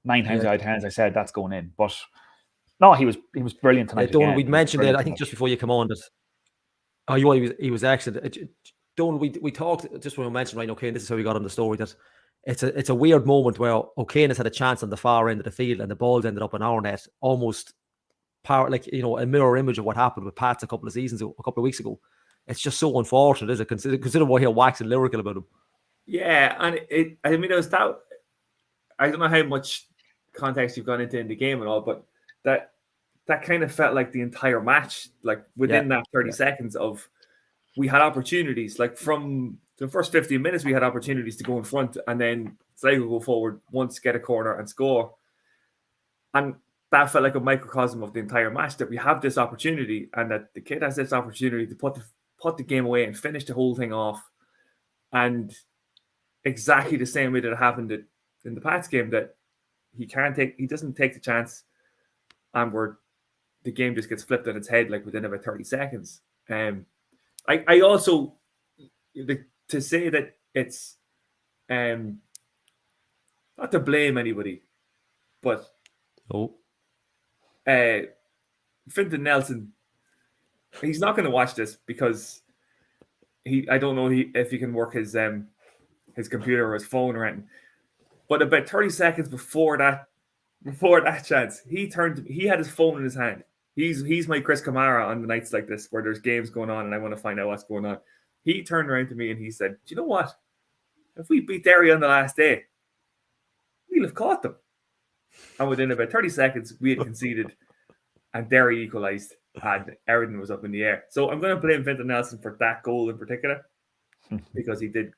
9 times out of 10, as I said, that's going in. But no, he was brilliant tonight. We'd mentioned it, I think, just before you come on, that he was excellent. Don't we talked just when we mentioned, right, O'Kane, this is how we got on the story, that it's a weird moment where O'Kane has had a chance on the far end of the field and the ball's ended up in our net, almost like, you know, a mirror image of what happened with Pats a couple of weeks ago. It's just so unfortunate, is it? Consider what he'll wax and lyrical about him. Yeah, and I mean, it was that. I don't know how much context you've gone into in the game and all, but that kind of felt like the entire match, like within that 30 seconds of. We had opportunities, like from the first 15 minutes, we had opportunities to go in front, and then Sligo go forward once, get a corner and score. And that felt like a microcosm of the entire match, that we have this opportunity, and that the kid has this opportunity to put the game away and finish the whole thing off. And exactly the same way that it happened in the Pats game, that he doesn't take the chance, and the game just gets flipped on its head like within about 30 seconds. I also, to say that it's not to blame anybody, but Fintan Nelson, he's not going to watch this because I don't know if he can work his computer or his phone or anything. But about 30 seconds before that chance, he had his phone in his hand. He's my Chris Kamara on the nights like this where there's games going on and I want to find out what's going on. He turned around to me and he said, "Do you know what? If we beat Derry on the last day, we'll have caught them." And within about 30 seconds, we had conceded and Derry equalised and everything was up in the air. So I'm going to blame Fintan Nelson for that goal in particular because he did.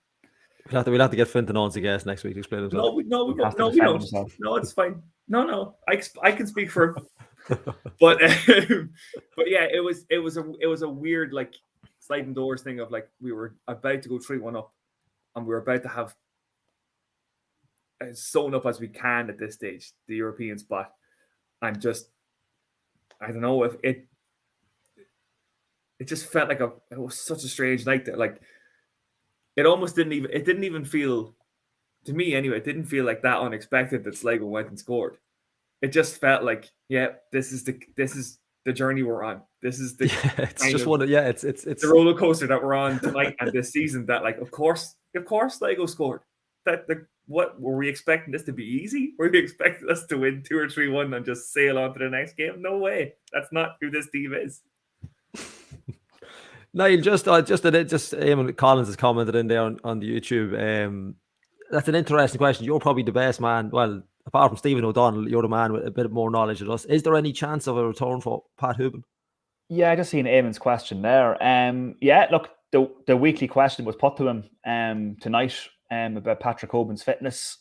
We'll have to get Fintan on as a guest next week to explain himself. No, we don't. No, it's fine. No, I can speak for him. but yeah, it was a weird like sliding doors thing of like we were about to go 3-1 up and we were about to have as sewn up as we can at this stage the European spot, and just I don't know if it just felt like it was such a strange night that like it almost didn't even feel, to me anyway, it didn't feel like that unexpected that Sligo went and scored. It just felt like, yeah, this is the journey we're on. This is the it's just one. Yeah, it's the roller coaster that we're on tonight and this season. That like, of course, Sligo scored. What were we expecting this to be easy? Were we expecting us to win 2 or 3-1 and just sail on to the next game? No way. That's not who this team is. Niall, just Eamon Collins has commented in there on the YouTube. That's an interesting question. You're probably the best man. Well, apart from Stephen O'Donnell, you're the man with a bit more knowledge than us. Is there any chance of a return for Pat Hooban? Yeah, I just seen Eamon's question there. Yeah, look, the weekly question was put to him tonight about Patrick Hoban's fitness.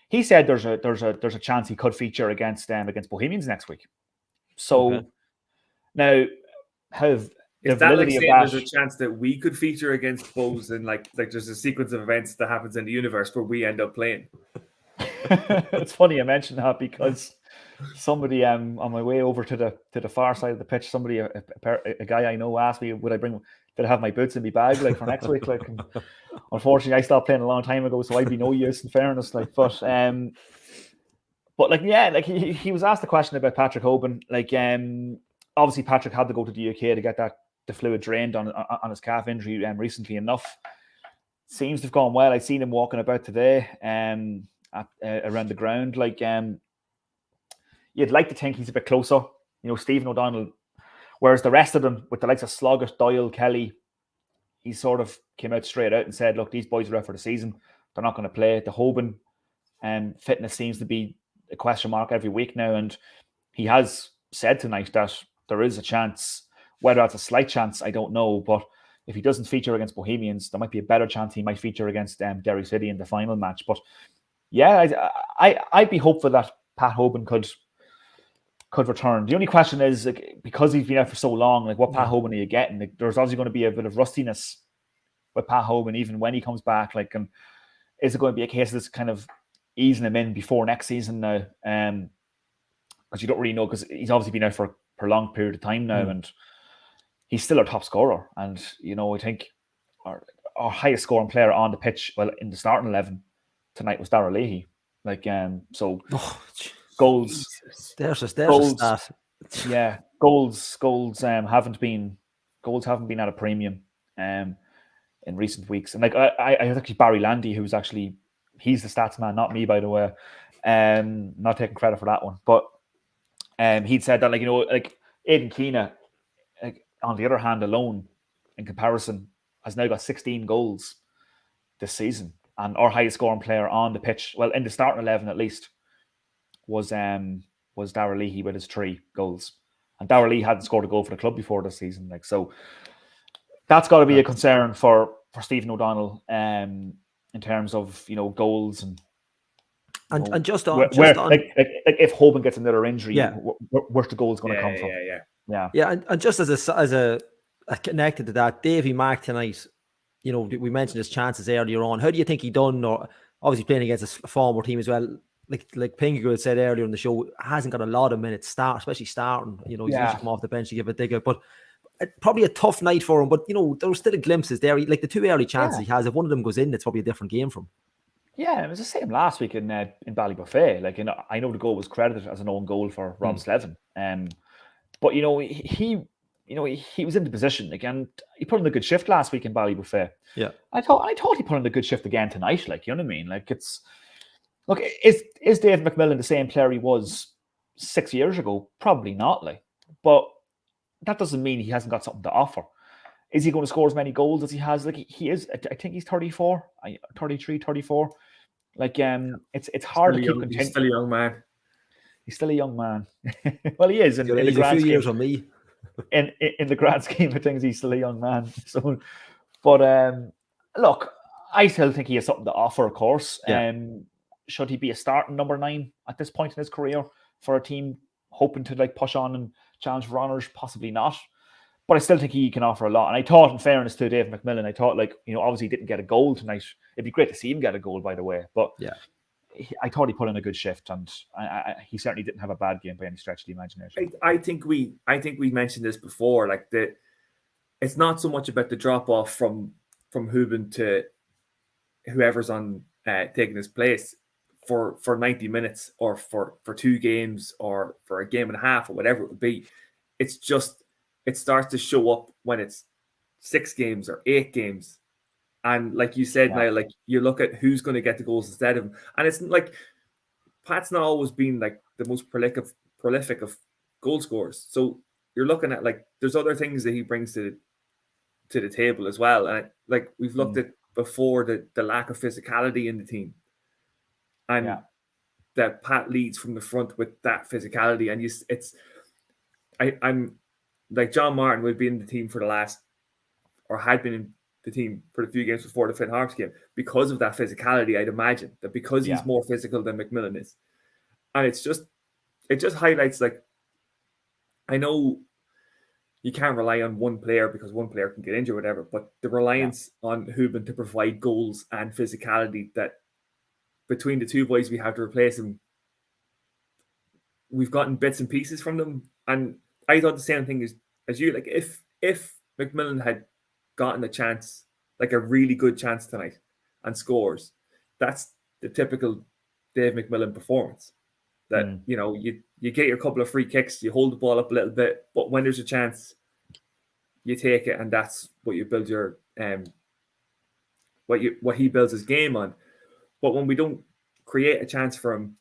He said there's a chance he could feature against Bohemians next week. So now, is that like saying there's a chance that we could feature against Bows and like there's a sequence of events that happens in the universe where we end up playing? It's funny you mentioned that because somebody on my way over to the far side of the pitch, somebody a guy I know asked me, did I have my boots in my bag like for next week? Like, unfortunately, I stopped playing a long time ago, so I'd be no use in fairness. Like, but like, yeah, like he was asked the question about Patrick Hoban. Like, obviously Patrick had to go to the UK to get the fluid drained on his calf injury recently enough. Seems to have gone well. I seen him walking about today around the ground. Like you'd like to think he's a bit closer. You know, Stephen O'Donnell, whereas the rest of them, with the likes of Sloggett, Doyle, Kelly, he sort of came out straight out and said, look, these boys are out for the season. They're not going to play. The Hoban fitness seems to be a question mark every week now. And he has said tonight that there is a chance. Whether that's a slight chance, I don't know. But if he doesn't feature against Bohemians, there might be a better chance he might feature against Derry City in the final match. But yeah, I'd be hopeful that Pat Hoban could return. The only question is, like, because he's been out for so long, like what Pat Hoban are you getting? Like, there's obviously going to be a bit of rustiness with Pat Hoban even when he comes back. Like, and is it going to be a case of this kind of easing him in before next season now? Because you don't really know, because he's obviously been out for a prolonged period of time now, and he's still our top scorer. And you know, I think our highest scoring player on the pitch, well, in the starting 11 tonight, was Darragh Leahy. Like, so. Goals. There's a stat. Yeah, goals haven't been at a premium in recent weeks. And like I actually Barry Landy, he's the stats man, not me, by the way. Not taking credit for that one, but he'd said that, like, you know, like Aidan Keena, like, on the other hand alone, in comparison, has now got 16 goals this season, and our highest scoring player on the pitch, well, in the starting 11 at least, was Darragh Leahy with his 3 goals. And Darragh Leahy hadn't scored a goal for the club before this season. Like, so that's got to be a concern for Stephen O'Donnell in terms of, you know, goals and just on like if Hoban gets another injury, where's the goals going to come from? Yeah. And just as a connected to that, Davy Mack tonight, you know, we mentioned his chances earlier on. How do you think he done? Or obviously playing against a former team as well. Like Pinker had said earlier in the show, hasn't got a lot of minutes especially starting. You know, he's usually come off the bench to give a dig out, but probably a tough night for him. But you know, there were still glimpses there. Like the 2 early chances he has, if one of them goes in, it's probably a different game from him. Yeah, it was the same last week in Ballybuffet. Like, you know, I know the goal was credited as an own goal for Rob Slevin, but you know, he was in the position again. He put in a good shift last week in Ballybuffet. Yeah, I thought he put in a good shift again tonight. Like, you know what I mean? Like, it's. Look, is Dave McMillan the same player he was 6 years ago? Probably not, like. But that doesn't mean he hasn't got something to offer. Is he going to score as many goals as he has? Like, he is. I think he's 34, 33, 34. Like, it's hard to keep continuing. He's still a young man. He's still a young man. Well, he is. He's a few years on me. In the grand scheme of things, he's still a young man. So, but look, I still think he has something to offer, of course. Yeah. Should he be a starting number 9 at this point in his career for a team hoping to like push on and challenge for honours? Possibly not. But I still think he can offer a lot. And I thought, in fairness to Dave McMillan, I thought, like, you know, obviously he didn't get a goal tonight. It'd be great to see him get a goal, by the way. But yeah, I thought he put in a good shift, and he certainly didn't have a bad game by any stretch of the imagination. I think we mentioned this before. Like, it's not so much about the drop off from Hoban to whoever's on taking his place for 90 minutes or for 2 games or for a game and a half or whatever it would be. It's just, it starts to show up when it's 6 games or 8 games. And like you said, now, like, you look at who's going to get the goals instead of him. And it's like, Pat's not always been like the most prolific of goal scorers. So you're looking at, like, there's other things that he brings to the table as well. And like we've looked at before, the lack of physicality in the team. And that Pat leads from the front with that physicality. And I'm like, John Martin would be in the team for the last, or had been in the team for the few games before the Flint Harps game, because of that physicality. I'd imagine that because he's more physical than McMillan is. And it just highlights, like, I know you can't rely on one player because one player can get injured or whatever, but the reliance on Hoban to provide goals and physicality, that between the 2 boys we have to replace him, we've gotten bits and pieces from them. And I thought the same thing as you. Like, if McMillan had gotten a chance, like a really good chance tonight, and scores, that's the typical Dave McMillan performance. That you know, you get your couple of free kicks, you hold the ball up a little bit, but when there's a chance, you take it, and that's what you build your what he builds his game on. But when we don't create a chance for him,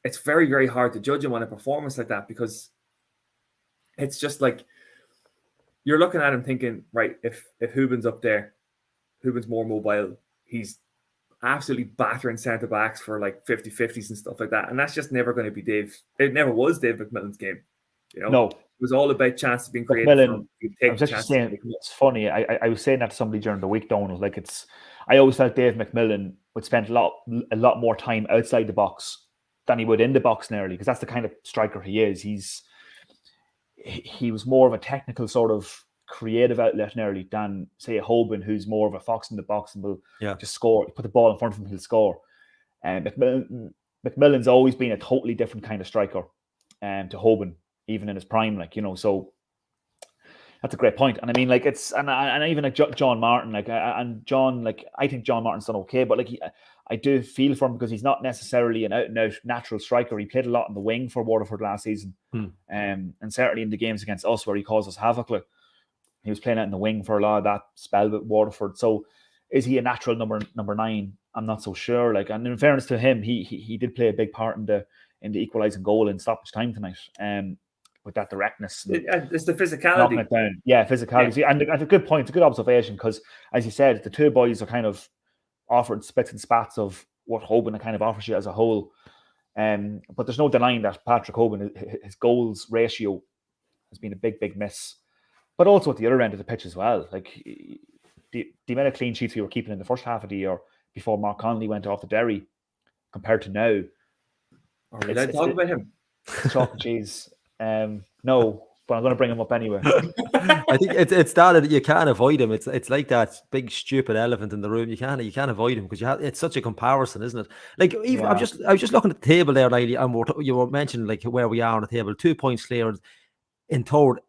it's very, very hard to judge him on a performance like that, because it's just like you're looking at him thinking, right, if Hubin's up there, Hubin's more mobile, he's absolutely battering centre backs for like 50-50s and stuff like that. And that's just never going to be Dave. It never was Dave McMillan's game. You know, No. It was all about chances being created. I was actually saying, it's funny. I was saying that to somebody during the week, Donald. Like, I always felt Dave McMillan would spend a lot more time outside the box than he would in the box nearly, because that's the kind of striker he is. He was more of a technical sort of creative outlet nearly than, say, a Hoban, who's more of a fox in the box and will just score. Put the ball in front of him, he'll score. And McMillan's always been a totally different kind of striker to Hoban, even in his prime, like, you know. So that's a great point. And I mean, like, it's and even like John Martin, like, and John, like, I think John Martin's done okay, but like, I do feel for him because he's not necessarily an out and out natural striker. He played a lot in the wing for Waterford last season, and certainly in the games against us where he caused us havoc. Like, he was playing out in the wing for a lot of that spell with Waterford. So, is he a natural number 9? I'm not so sure. Like, and in fairness to him, he did play a big part in the equalising goal in stoppage time tonight. With that directness, it's the physicality. Knocking it down. Yeah, physicality. Yeah. And a good point, it's a good observation, because, as you said, the two boys are kind of offered spits and spats of what Hoban kind of offers you as a whole. But there's no denying that Patrick Hoban, his goals ratio has been a big, big miss. But also at the other end of the pitch as well. Like, the amount of clean sheets we were keeping in the first half of the year before Mark Connolly went off the Derry compared to now. Are we allowed to talk about him? Chalk and cheese. No, but I'm going to bring him up anyway. I think it's that you can't avoid him. It's like that big stupid elephant in the room. You can't avoid him because it's such a comparison, isn't it? Like, even I was just looking at the table there, Riley, and you were mentioning like where we are on the table. 2 points clear in third.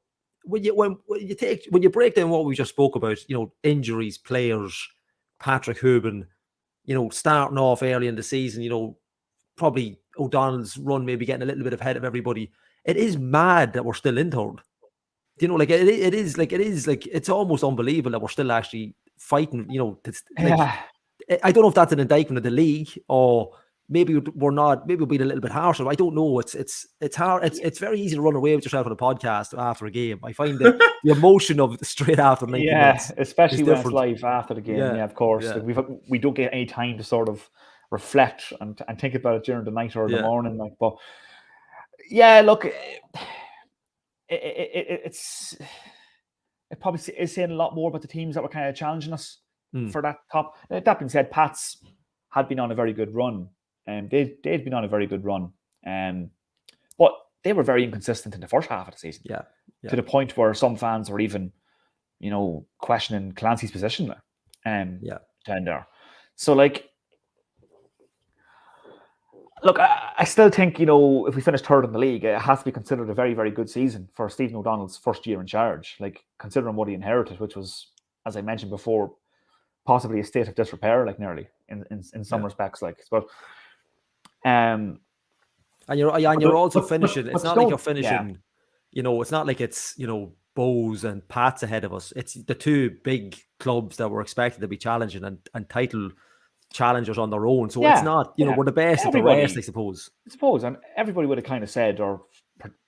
When you break down what we just spoke about, you know, injuries, players, Patrick Hubin, you know, starting off early in the season, you know, probably O'Donnell's run maybe getting a little bit ahead of everybody. It is mad that we're still in third. You know, like it is like it's almost unbelievable that we're still actually fighting. You know, I don't know if that's an indictment of the league, or maybe we're not. Maybe we're being a little bit harsher. I don't know. It's hard. It's very easy to run away with yourself on a podcast after a game. I find that the emotion of straight after 90 minutes, especially when it's live after the game. Yeah, of course. Yeah. Like, we don't get any time to sort of reflect and think about it during the night or the morning. Like, but yeah, look, it probably is saying a lot more about the teams that were kind of challenging us for that top. That being said, Pats had been on a very good run, and they'd been on a very good run, but they were very inconsistent in the first half of the season. Yeah. To the point where some fans were even, you know, questioning Clancy's position there, down there. So, like, look, I still think, you know, if we finish third in the league, it has to be considered a very, very good season for Stephen O'Donnell's first year in charge. Like, considering what he inherited, which was, as I mentioned before, possibly a state of disrepair, like, nearly in some respects, like. But and you're also finishing. It's not like you're finishing. You know, it's not like it's, you know, Bows and Pats ahead of us. It's the two big clubs that were expected to be challenging and title challengers on their own. So it's not, you know, we're the best at the rest, I suppose. And everybody would have kind of said or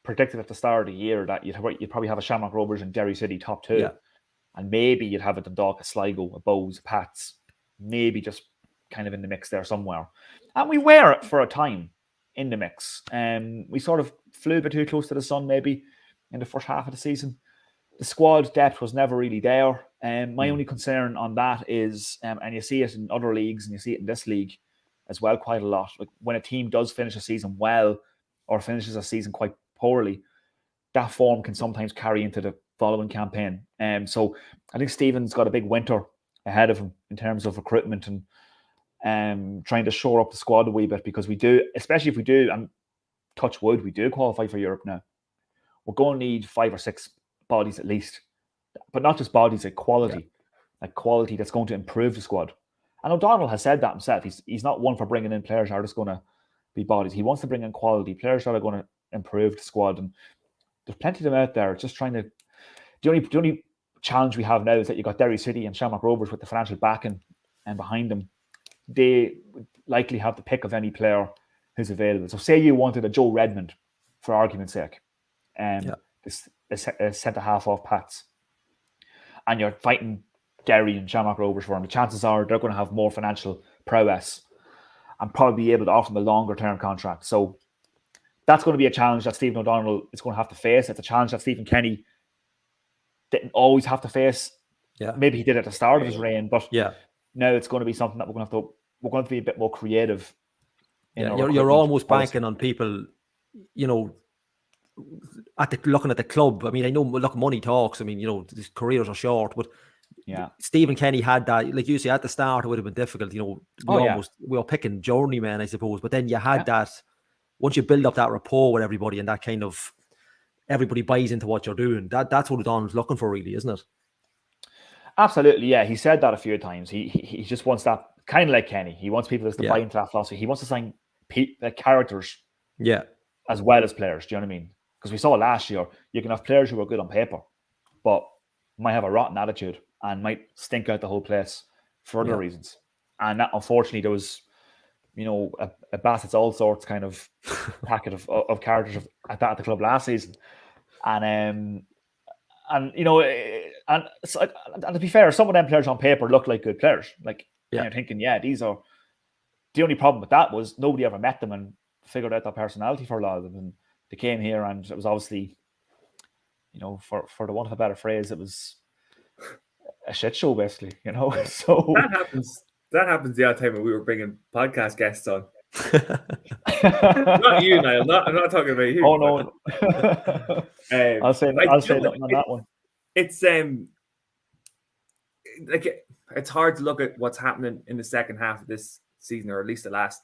predicted at the start of the year that you'd probably have a Shamrock Rovers and Derry City top two. Yeah. And maybe you'd have a Dundalk, a Sligo, a Bows, a Pats, maybe just kind of in the mix there somewhere. And we were for a time in the mix. We sort of flew a bit too close to the sun maybe in the first half of the season. The squad depth was never really there. My only concern on that is, and you see it in other leagues and you see it in this league as well quite a lot, like when a team does finish a season well or finishes a season quite poorly, that form can sometimes carry into the following campaign. So I think Stephen's got a big winter ahead of him in terms of recruitment and trying to shore up the squad a wee bit, because we do, especially if we do, and touch wood, we do qualify for Europe now. We're going to need 5 or 6 bodies at least, but not just bodies, like quality, like quality that's going to improve the squad. And O'Donnell has said that himself. He's not one for bringing in players who are just going to be bodies. He wants to bring in quality players that are going to improve the squad, and there's plenty of them out there. Just trying to. The only challenge we have now is that you got Derry City and Shamrock Rovers with the financial backing and behind them. They would likely have the pick of any player who's available. So say you wanted a Joe Redmond, for argument's sake, this centre half off Pats, and you're fighting Derry and Shamrock Rovers for him. The chances are they're going to have more financial prowess and probably be able to offer him a longer term contract. So that's going to be a challenge that Stephen O'Donnell is going to have to face. It's a challenge that Stephen Kenny didn't always have to face. Yeah, maybe he did at the start of his reign, but now it's going to be something that we're going to be a bit more creative. You're almost banking on people, looking at the club. I mean, I know, look, money talks. I mean, these careers are short, but Stephen Kenny had that, like you say, at the start it would have been difficult. We were picking journeymen, I suppose, but then you had that. Once you build up that rapport with everybody and that kind of everybody buys into what you're doing, that's what O'Donnell's looking for, really, isn't it? Absolutely, yeah. He said that a few times. He just wants that, kind of like Kenny. He wants people to buy into that philosophy. He wants to sign characters, as well as players. Do you know what I mean? Because we saw last year, you can have players who are good on paper, but might have a rotten attitude and might stink out the whole place for other reasons. And that, unfortunately, there was, a Bassett's all sorts kind of packet of characters at the club last season, and to be fair, some of them players on paper look like good players. Like you're thinking, these are. The only problem with that was nobody ever met them and figured out their personality for a lot of them, and they came here and it was obviously, for the want of a better phrase, it was a shit show basically. So that happens the odd time when we were bringing podcast guests on. Not you, Niall. I'm not talking about you. Oh no. I'll say nothing on that one. It's it's hard to look at what's happening in the second half of this season, or at least the last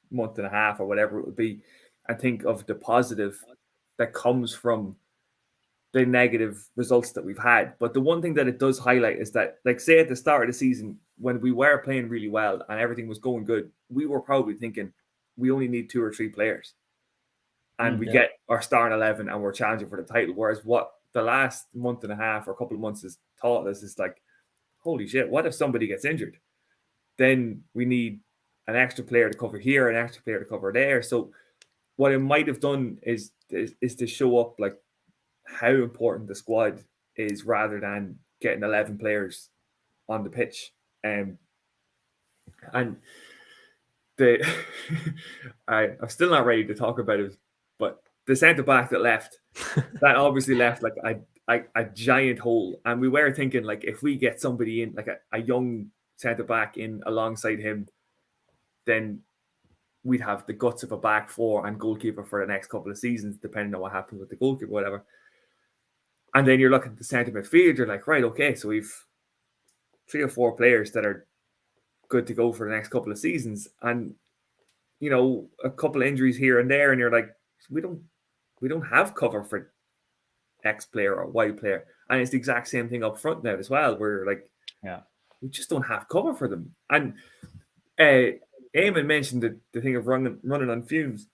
month and a half or whatever it would be, and think of the positive that comes from the negative results that we've had. But the one thing that it does highlight is that, say at the start of the season, when we were playing really well and everything was going good, we were probably thinking we only need 2 or 3 players and we get our starting 11 and we're challenging for the title. Whereas what the last month and a half or a couple of months has taught us is holy shit, what if somebody gets injured? Then we need an extra player to cover here, an extra player to cover there. So what it might have done is to show up how important the squad is, rather than getting 11 players on the pitch. And I'm still not ready to talk about it, but the centre back that left, that obviously left a giant hole. And we were thinking if we get somebody in, a young centre back in alongside him, then we'd have the guts of a back four and goalkeeper for the next couple of seasons, depending on what happens with the goalkeeper, whatever. And then you're looking at the centre midfield, you're right, okay, so we've 3 or 4 players that are good to go for the next couple of seasons. And, a couple of injuries here and there, and you're we don't have cover for X player or Y player. And it's the exact same thing up front now as well, where we just don't have cover for them. And Eamon mentioned the thing of running on fumes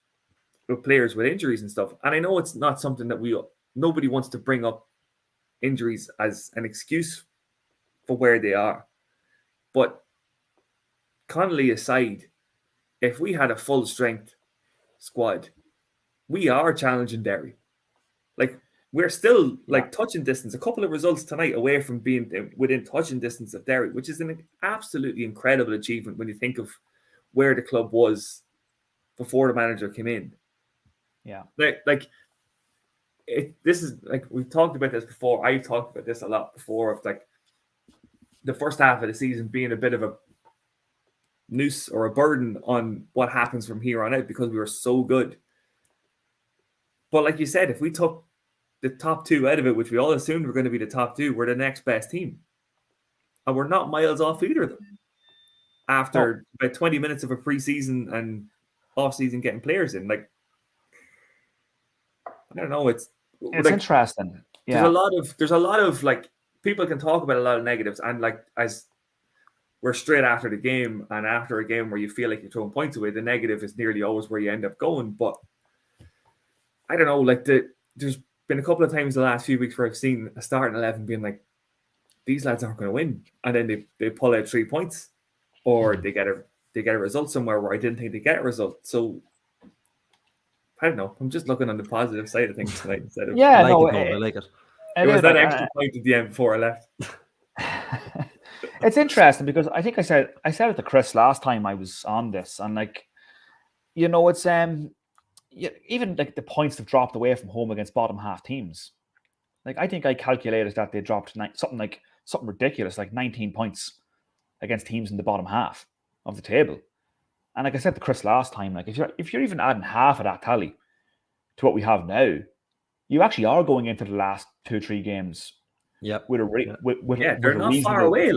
with players with injuries and stuff. And I know it's not something that nobody wants to bring up injuries as an excuse for where they are. But Connolly aside, if we had a full strength squad, we are challenging Derry. We're still touching distance, a couple of results tonight away from being within touching distance of Derry, which is an absolutely incredible achievement when you think of where the club was before the manager came in. Yeah. This is we've talked about this before. I've talked about this a lot before, of the first half of the season being a bit of a noose or a burden on what happens from here on out, because we were so good. But like you said, if we took the top 2 out of it, which we all assumed were going to be the top 2, we're the next best team. And we're not miles off either of them. After about 20 minutes of a pre-season and off-season getting players in. I don't know, it's interesting. Yeah. There's a lot of people can talk about a lot of negatives, and as where straight after the game and after a game where you feel like you're throwing points away, the negative is nearly always where you end up going. But I don't know, like there's been a couple of times the last few weeks where I've seen a starting 11 being like, these lads aren't going to win, and then they pull out 3 points, or they get a result somewhere where I didn't think they get a result. So I don't know. I'm just looking on the positive side of things tonight instead of I like it. It was that extra point at the end before I left. It's interesting because I think I said it to Chris last time I was on this, and like, you know, it's even like the points have dropped away from home against bottom half teams. Like I think I calculated that they dropped something ridiculous, like 19 points against teams in the bottom half of the table. And like I said to Chris last time, like if you're even adding half of that tally to what we have now, you actually are going into the last 2-3 games. Yep. They're not far away.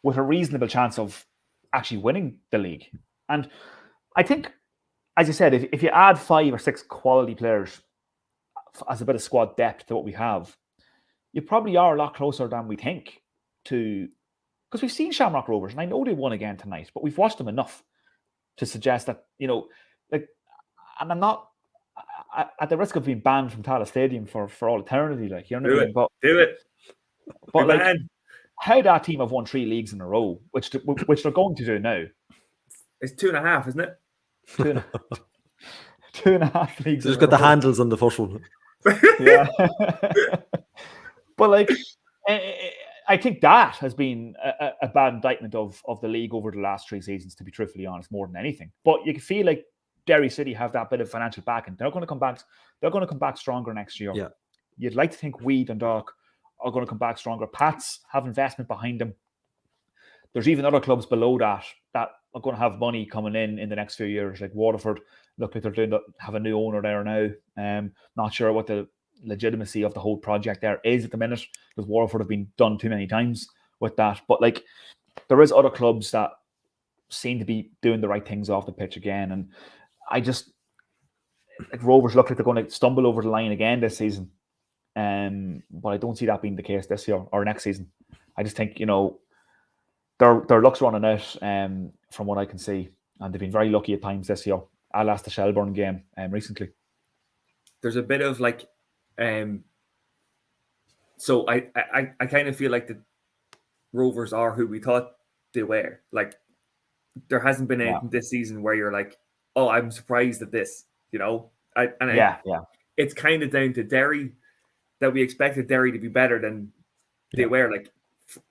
With a reasonable chance of actually winning the league. And I think, as you said, if you add 5 or 6 quality players as a bit of squad depth to what we have, you probably are a lot closer than we think to, because we've seen Shamrock Rovers, and I know they won again tonight, but we've watched them enough to suggest that, you know, like, and I'm not at the risk of being banned from Tallaght Stadium for all eternity, like, you know what I mean? Do it. But like, how that team have won 3 leagues in a row, which they're going to do now. It's 2.5, isn't it? 2.5 leagues. Just got the handles on the first one. Yeah. But like, I think that has been a bad indictment of the league over the last 3 seasons, to be truthfully honest, more than anything. But you can feel like Derry City have that bit of financial backing. They're going to come back. They're going to come back stronger next year. Yeah. You'd like to think we, Dundalk, are going to come back stronger. Pats have investment behind them. There's even other clubs below that are going to have money coming in the next few years, like Waterford. Look like they're have a new owner there now. Not sure what the legitimacy of the whole project there is at the minute, because Waterford have been done too many times with that. But like, there is other clubs that seem to be doing the right things off the pitch again, and I just, like, Rovers look like they're going to stumble over the line again this season. But I don't see that being the case this year or next season. I just think, you know, their luck's running out from what I can see, and they've been very lucky at times this year. I lost the Shelbourne game recently. There's a bit of like, so I kind of feel like the Rovers are who we thought they were. Like, there hasn't been anything this season where you're like, oh, I'm surprised at this, you know? It's kind of down to Derry, that we expected Derry to be better than they were. Like,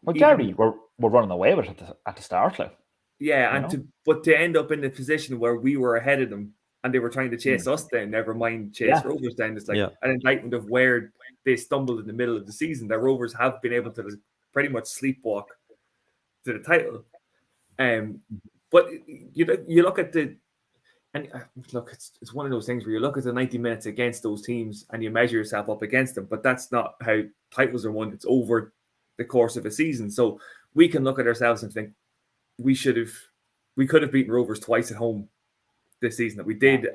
well, Derry were running away with it at the start, like. Yeah, and to end up in the position where we were ahead of them and they were trying to chase us down, never mind chase Rovers down. It's like an indictment of where they stumbled in the middle of the season. The Rovers have been able to pretty much sleepwalk to the title. But you look at it's one of those things where you look at the 90 minutes against those teams and you measure yourself up against them, but that's not how titles are won. It's over the course of a season. So we can look at ourselves and think we could have beaten Rovers twice at home this season. That we did.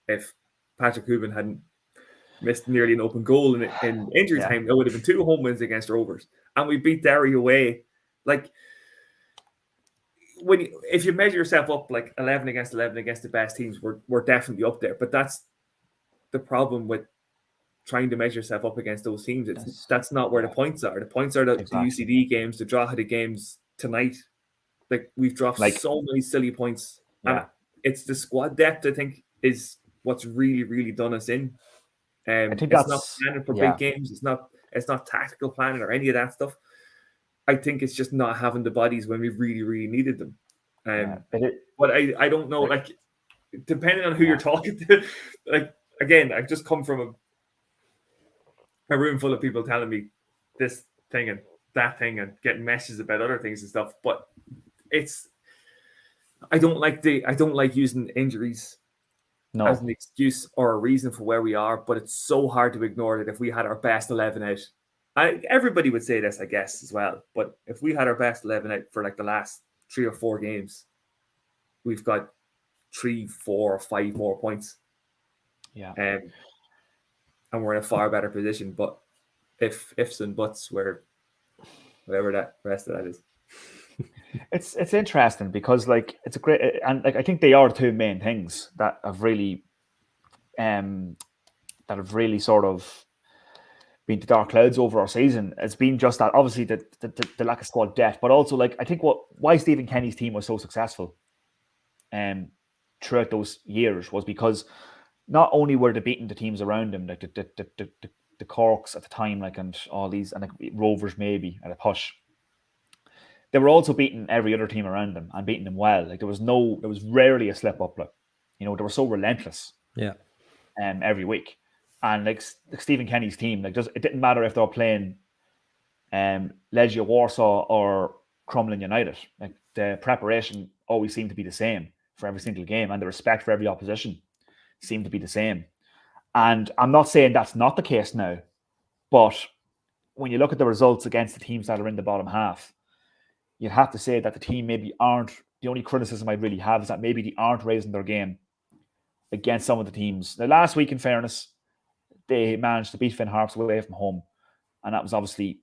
If Patrick Hooven hadn't missed nearly an open goal in injury time, it would have been 2 home wins against Rovers, and we beat Derry away. Like, if you measure yourself up like 11 against the best teams, we're definitely up there. But that's the problem with trying to measure yourself up against those teams. That's not where the points are. The points are the UCD games, the Drogheda games tonight. Like, we've dropped so many silly points. And it's the squad depth, I think, is what's really, really done us in. I think it's not planning for big games. It's not tactical planning or any of that stuff. I think it's just not having the bodies when we really, really needed them. But I don't know, like, depending on who you're talking to, like, again, I've just come from a room full of people telling me this thing and that thing and getting messages about other things and stuff. But I don't like using injuries as an excuse or a reason for where we are, but it's so hard to ignore that if we had our best 11 out, everybody would say this, I guess, as well, but if we had our best 11 out for like the last 3 or 4 games, we've got 3, 4, or 5 more points. And we're in a far better position. But ifs and buts, where whatever that rest of that is. It's interesting because like it's a great, and like I think they are the two main things that have really sort of been the dark clouds over our season. It's been just that, obviously the lack of squad depth, but also like I think why Stephen Kenny's team was so successful throughout those years was because not only were they beating the teams around them, like the Corks at the time, like, and all these, and like Rovers maybe at a push, they were also beating every other team around them and beating them well. Like there was rarely a slip up. Like, they were so relentless. Yeah. Every week, and like Stephen Kenny's team, like it didn't matter if they were playing Legia Warsaw or Crumlin United. Like the preparation always seemed to be the same for every single game, and the respect for every opposition seemed to be the same. And I'm not saying that's not the case now, but when you look at the results against the teams that are in the bottom half, you'd have to say that the team maybe aren't. The only criticism I really have is that maybe they aren't raising their game against some of the teams. Now, last week, in fairness, they managed to beat Finn Harps away from home, and that was obviously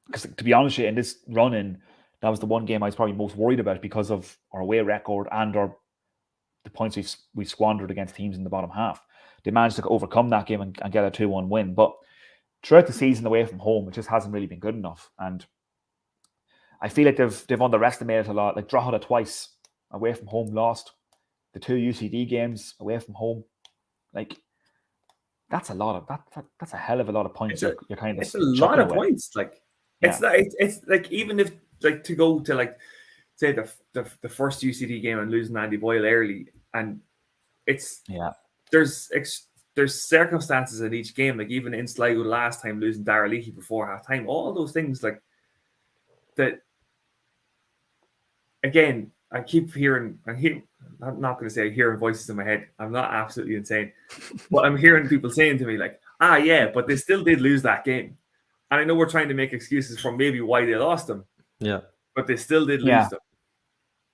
because, to be honest, in this run-in, that was the one game I was probably most worried about because of our away record and the points we've squandered against teams in the bottom half. They managed to overcome that game and get a 2-1 win, but throughout the season away from home, it just hasn't really been good enough. And I feel like they've underestimated a lot. Like Drogheda twice away from home, lost. The 2 UCD games away from home, like that's a lot of that's a hell of a lot of points. You're kind of, it's a lot of points. Like it's like even if like to go to like say the first UCD game and losing Andy Boyle early, and it's there's circumstances in each game. Like even in Sligo last time losing Dara Leahy before half time, all those things like that. Again, I keep hearing. I'm not going to say hearing voices in my head. I'm not absolutely insane, but I'm hearing people saying to me like, yeah, but they still did lose that game. And I know we're trying to make excuses for maybe why they lost them. Yeah, but they still did lose them,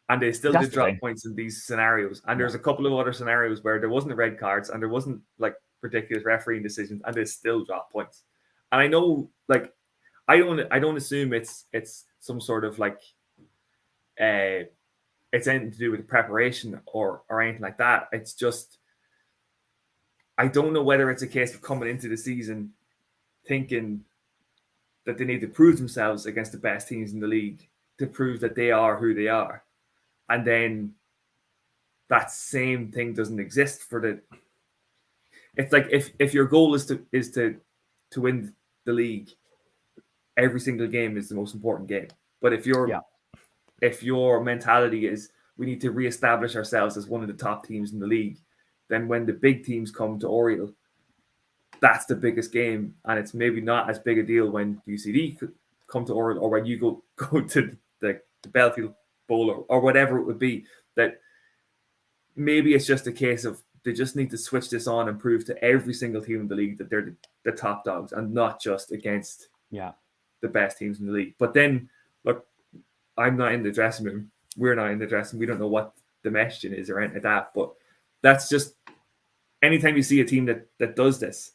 and they still did drop thing. Points in these scenarios. And there's a couple of other scenarios where there wasn't red cards and there wasn't like ridiculous refereing decisions, and they still drop points. And I know, like, I don't assume it's some sort of like it's anything to do with preparation or anything like that. It's just, I don't know whether it's a case of coming into the season thinking that they need to prove themselves against the best teams in the league to prove that they are who they are. And then that same thing doesn't exist for the... It's like if your goal is to win the league, every single game is the most important game. But if your mentality is we need to reestablish ourselves as one of the top teams in the league, then when the big teams come to Oriel, that's the biggest game, and it's maybe not as big a deal when UCD could come to Oriel or when you go to the Belfield Bowl or whatever it would be. That maybe it's just a case of they just need to switch this on and prove to every single team in the league that they're the top dogs and not just against the best teams in the league. But then, look, I'm not in the dressing room. We're not in the dressing room. We don't know what the messaging is or anything like that. But that's just, anytime you see a team that does this,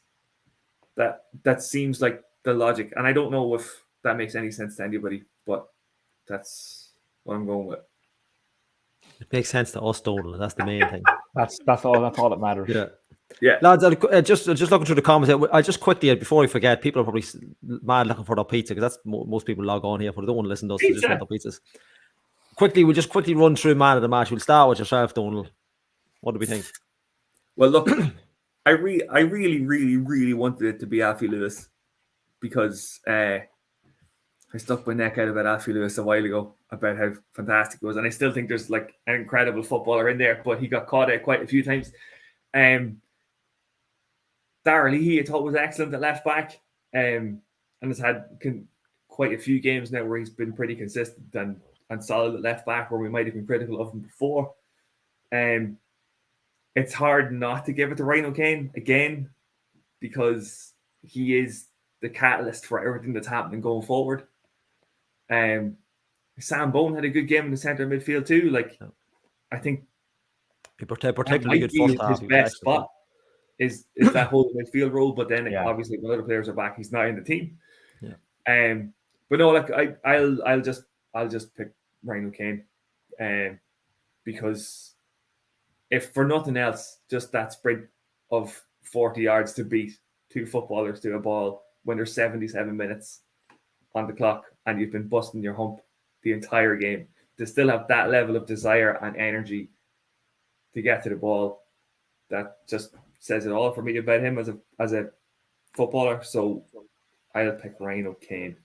that seems like the logic. And I don't know if that makes any sense to anybody, but that's what I'm going with. It makes sense to us, Donal. That's the main thing. That's all that matters. Yeah. Lads, just looking through the comments. I just quickly, before I forget, people are probably mad looking for their pizza because that's most people log on here, but they don't want to listen to us. They just want their pizzas. We'll just quickly run through man of the match. We'll start with yourself, Donal. What do we think? Well, look, I really, really, really wanted it to be Alfie Lewis because I stuck my neck out about Alfie Lewis a while ago about how fantastic it was, and I still think there's like an incredible footballer in there, but he got caught out quite a few times. Dara Leahy, I thought, was excellent at left back, and has had quite a few games now where he's been pretty consistent and solid at left back, where we might have been critical of him before. It's hard not to give it to Ryan O'Kane again because he is the catalyst for everything that's happening going forward. Sam Bone had a good game in the centre midfield too. Like, I think he particularly good first half. His best spot is that whole midfield role, but then obviously when other players are back, he's not in the team. Yeah. But no, like I'll just pick Ryan O'Kane, because if for nothing else, just that sprint of 40 yards to beat two footballers to a ball when there's 77 minutes on the clock and you've been busting your hump the entire game, to still have that level of desire and energy to get to the ball, that just says it all for me about him as a footballer. So I'll pick Ryan O'Kane.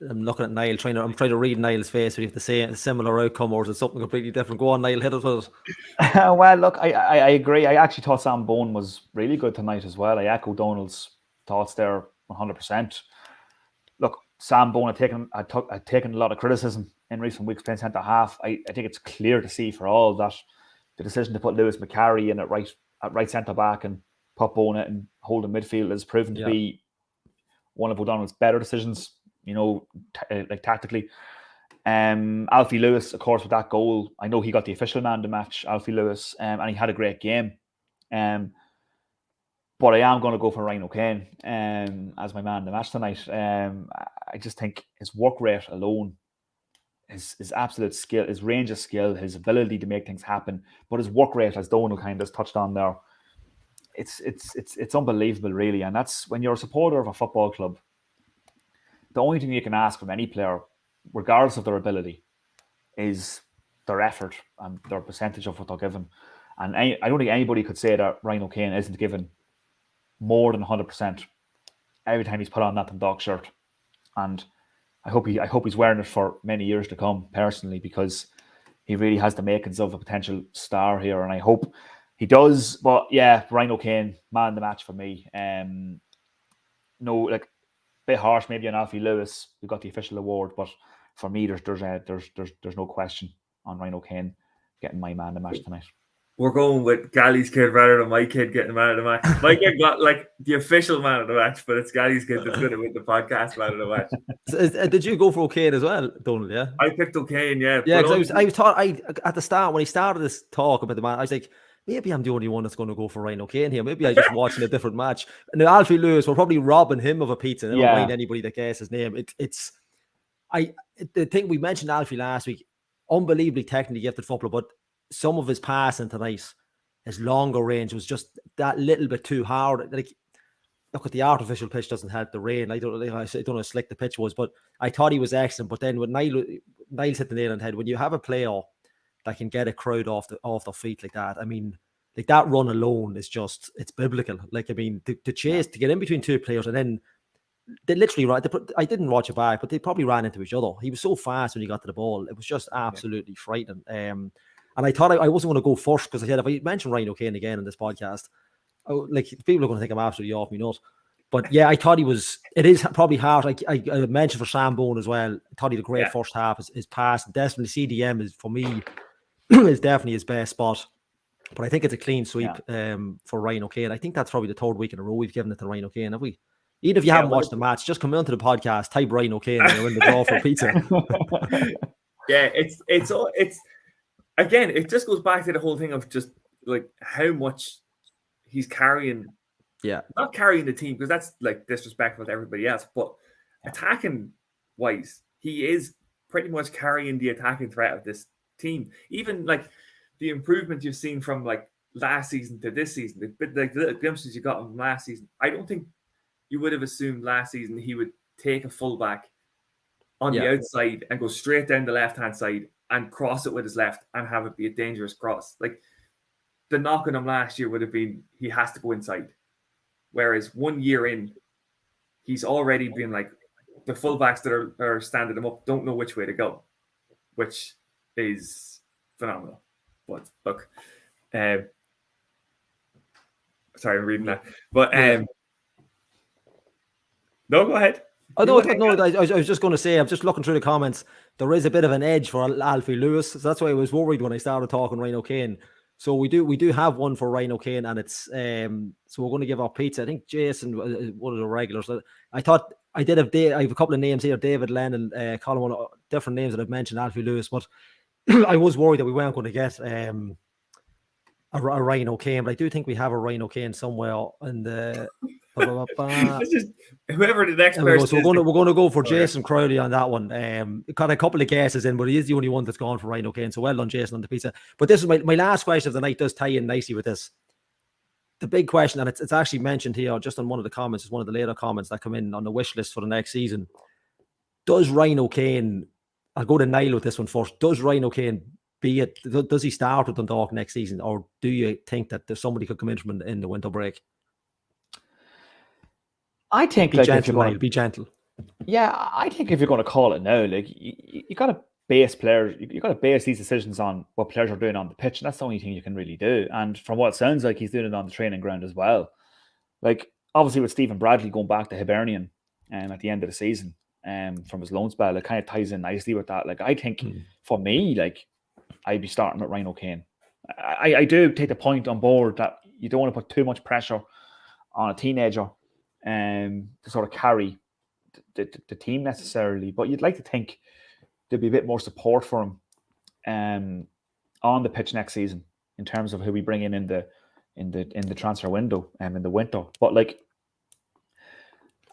I'm looking at Niall, I'm trying to read Niall's face. We have to say a similar outcome, or is it something completely different? Go on, Niall, hit us with it. Well, look, I agree. I actually thought Sam Bone was really good tonight as well. I echo Donald's thoughts there 100%. Look, Sam Bone had taken a lot of criticism in recent weeks playing centre half. I think it's clear to see for all that the decision to put Lewis McCarry in at right centre back and put Bone in and hold in midfield has proven to be one of O'Donnell's better decisions, like tactically. Alfie Lewis, of course, with that goal, I know he got the official man of the match, Alfie Lewis, and he had a great game. But I am going to go for Ryan O'Kane as my man of the match tonight. I just think his work rate alone, his absolute skill, his range of skill, his ability to make things happen, but his work rate, as Donald kind of touched on there, it's unbelievable, really. And that's when you're a supporter of a football club, the only thing you can ask from any player, regardless of their ability, is their effort and their percentage of what they're given. And I don't think anybody could say that Ryan O'Kane isn't given more than 100% every time he's put on that Dundalk shirt. And I hope he's wearing it for many years to come, personally, because he really has the makings of a potential star here, and I hope he does. But yeah, Ryan O'Kane, man of the match for me. A bit harsh maybe on Alfie Lewis, who got the official award, but for me, there's no question on Ryan O'Kane getting my man of the match tonight. We're going with Gally's kid rather than my kid getting man of the match. My kid got like the official man of the match, but it's Gally's kid that's going to win the podcast man of the match. Did you go for O'Kane as well, Donald? Yeah, I picked O'Kane. Yeah, because I thought at the start when he started this talk about the man, I was like, maybe I'm the only one that's going to go for Ryan O'Kane here. Maybe I just watching a different match. And Alfie Lewis, we're probably robbing him of a pizza. Never mind anybody that guesses his name. The thing we mentioned Alfie last week, unbelievably technically gifted footballer, but some of his passing tonight, his longer range was just that little bit too hard. Like, look, at the artificial pitch doesn't help the rain. I don't know how slick the pitch was, but I thought he was excellent. But then when Niles hit the nail on the head, when you have a player that can get a crowd off their feet like that, I mean, like that run alone is just, it's biblical. Like, I mean, to chase, to get in between two players, and then they literally, I didn't watch it back, but they probably ran into each other. He was so fast when he got to the ball. It was just absolutely frightening. And I thought I wasn't going to go first because I said if I mention Ryan O'Kane again in this podcast, people are going to think I'm absolutely off me nut. But yeah, I thought it is probably hard. I mentioned for Sam Bone as well. I thought he had a great first half. His pass, definitely CDM is, for me, is definitely his best spot. But I think it's a clean sweep for Ryan O'Kane. I think that's probably the third week in a row we've given it to Ryan O'Kane, have we? Even if you haven't watched the match, just come onto the podcast, type Ryan O'Kane, and you're in the draw for pizza. Yeah, it's again, it just goes back to the whole thing of just like how much he's carrying. Yeah, not carrying the team, because that's like disrespectful to everybody else, but attacking wise, he is pretty much carrying the attacking threat of this team. Even like the improvement you've seen from like last season to this season, the little glimpses you got from last season, I don't think you would have assumed last season he would take a fullback on the outside and go straight down the left-hand side and cross it with his left and have it be a dangerous cross. Like, the knock on him last year would have been he has to go inside. Whereas 1 year in, he's already been like, the fullbacks that are standing him up don't know which way to go, which is phenomenal. But look, sorry, I'm reading that. But no, go ahead. Oh, no, I was just going to say, I'm just looking through the comments. There is a bit of an edge for Alfie Lewis. So that's why I was worried when I started talking Ryan O'Kane. So we do have one for Ryan O'Kane, and it's so we're going to give our pizza. I think Jason was one of the regulars. I thought I have a couple of names here: David Lennon, Colin, one of different names that I've mentioned, Alfie Lewis. But I was worried that we weren't going to get a Ryan O'Kane. But I do think we have a Ryan O'Kane somewhere in the It's just whoever the next There we go. person So is. we're going to go for Jason Crowley on that one. Got a couple of guesses in, but he is the only one that's gone for Ryan O'Kane. So well done, Jason, on the pizza. But this is my last question of the night. Does tie in nicely with this. The big question, and it's actually mentioned here just on one of the comments. It's one of the later comments that come in on the wish list for the next season. Does Ryan O'Kane? I'll go to Niall with this one first. Does Ryan O'Kane does he start with Dundalk next season, or do you think that there's somebody could come in from in the winter break? I think be gentle, Niall. Be gentle. Yeah, I think if you're going to call it now, like you got to base players, you got to base these decisions on what players are doing on the pitch, and that's the only thing you can really do. And from what it sounds like, he's doing it on the training ground as well. Like obviously with Stephen Bradley going back to Hibernian at the end of the season, from his loan spell, it kind of ties in nicely with that. Like I think for me, like I'd be starting with Ryan O'Kane. I do take the point on board that you don't want to put too much pressure on a teenager to sort of carry the team necessarily, but you'd like to think there'd be a bit more support for him on the pitch next season in terms of who we bring in the transfer window in the winter. But like,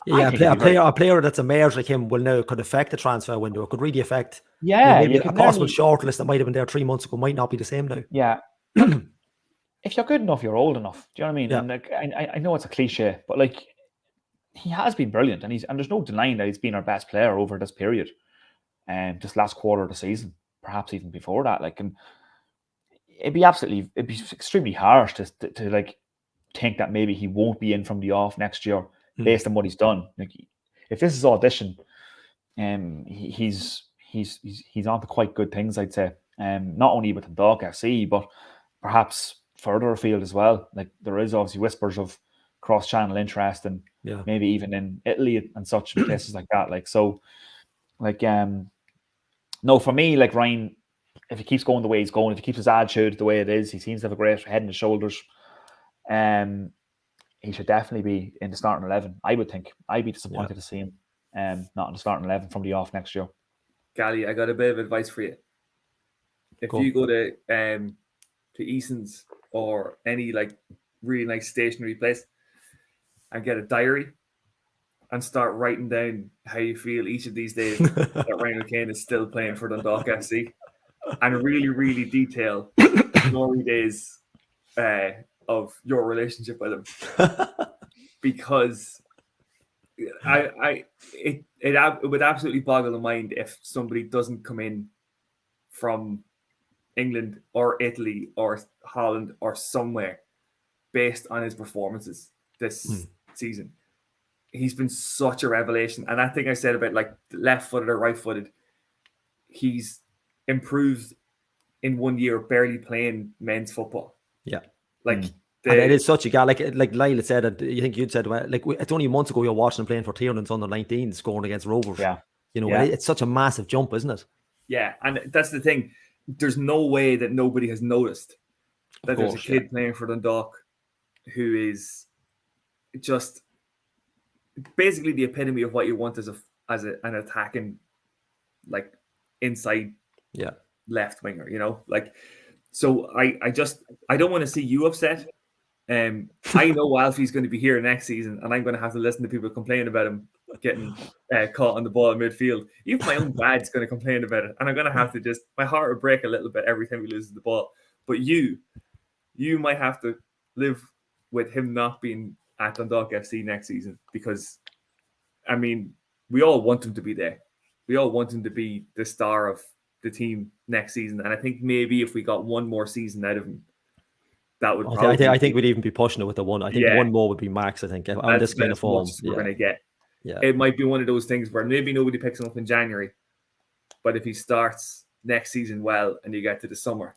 yeah, a player that's emerged like him will now could affect the transfer window. It could really affect. Yeah, maybe a possible shortlist that might have been there 3 months ago might not be the same now. Yeah. If you're good enough, you're old enough. Do you know what I mean? Yeah. And like, I know it's a cliche, but like, he has been brilliant, and there's no denying that he's been our best player over this period, this last quarter of the season, perhaps even before that. Like, and it'd be extremely harsh to like think that maybe he won't be in from the off next year based on what he's done. Like, if this is audition, he's on to quite good things, I'd say. Not only with the Dundalk FC, but perhaps further afield as well. Like, there is obviously whispers of cross-channel interest, and maybe even in Italy and such places like that. Like, so, like, no, for me, like Ryan, if he keeps going the way he's going, if he keeps his attitude the way it is, he seems to have a great head and shoulders. He should definitely be in the starting 11. I would think. I'd be disappointed to see him not in the starting 11 from the off next year. Gally, I got a bit of advice for you. If you go to Eason's or any like really nice stationery place and get a diary and start writing down how you feel each of these days that Ryan O'Kane is still playing for Dundalk FC, and really, really detail glory days of your relationship with him, because it would absolutely boggle the mind if somebody doesn't come in from England or Italy or Holland or somewhere based on his performances this season. He's been such a revelation. And I think I said about like left-footed or right-footed, he's improved in 1 year barely playing men's football. Yeah. Like, and it is such a guy, like Lyle had said, and you think you'd said, like, it's only months ago you're watching him playing for Tiernan's under 19, scoring against Rovers. Yeah. You know, it's such a massive jump, isn't it? Yeah, and that's the thing. There's no way that nobody has noticed that there's a kid playing for Dundalk who is just basically the epitome of what you want as an attacking, like, inside left winger, you know? Like, so I don't want to see you upset. I know Alfie's going to be here next season, and I'm going to have to listen to people complain about him getting caught on the ball in midfield. Even my own dad's going to complain about it, and I'm going to have to just, my heart will break a little bit every time he loses the ball. But you might have to live with him not being at Dundalk FC next season, because, I mean, we all want him to be there. We all want him to be the star of the team next season, and I think maybe if we got one more season out of him, that would probably... I think we'd even be pushing it with the one. I think one more would be max, I think, on this kind of form. We're going to get. Yeah. It might be one of those things where maybe nobody picks him up in January, but if he starts next season well and you get to the summer,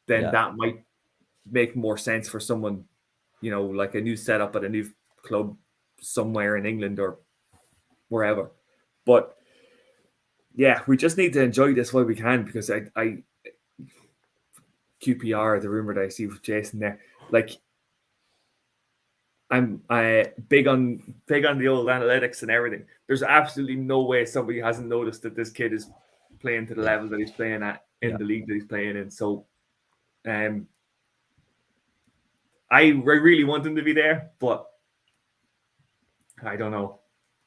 then that might make more sense for someone, you know, like a new setup at a new club somewhere in England or wherever. But yeah, we just need to enjoy this while we can, because I QPR, the rumor that I see with Jason there, like, I'm big on the old analytics and everything. There's absolutely no way somebody hasn't noticed that this kid is playing to the level that he's playing at in the league that he's playing in. So, I really want him to be there, but I don't know.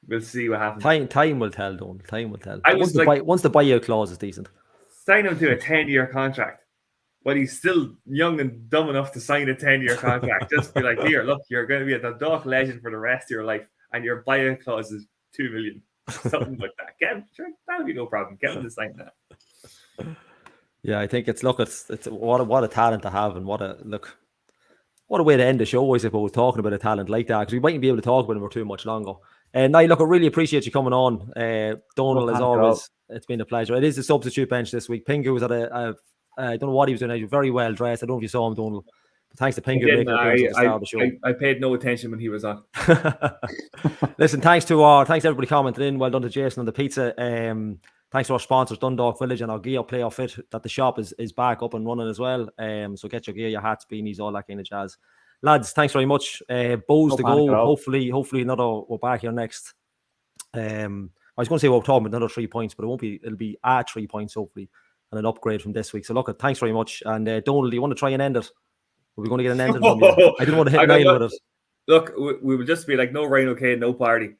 We'll see what happens. Time will tell, Donald. Time will tell. I was Once the buyout clause is decent. Sign him to a 10-year contract. But he's still young and dumb enough to sign a 10-year contract. Just be like, here, look, you're going to be a Dundalk legend for the rest of your life, and your buyout clause is $2 million. Something like that. Get him, sure, that'll be no problem. Get him to sign that. Yeah, I think it's what a talent to have, and what a way to end the show, I suppose, talking about a talent like that, because we mightn't be able to talk about him for too much longer. And I really appreciate you coming on, Donald. As always, it's been a pleasure. It is a substitute bench this week. Pingu was at I don't know what he was doing. He was very well dressed. I don't know if you saw him, Donald. But thanks to Pingu making appearance at the start of the show. I paid no attention when he was on. Listen, thanks to everybody commenting in. Well done to Jason on the pizza. Thanks to our sponsors, Dundalk Village and our gear Player Fit, that the shop is back up and running as well. So get your gear, your hats, beanies, all that kind of jazz. Lads, thanks very much. Bows to go. Hopefully we're back here next. I was going to say we're talking about another 3 points, but it'll be at 3 points, hopefully, and an upgrade from this week. So look, thanks very much. And Donald, do you want to try and end it? Are we going to get an ending from you? I didn't want to hit Niall with it. Look, we will just be like, no Rhino Kane, no party.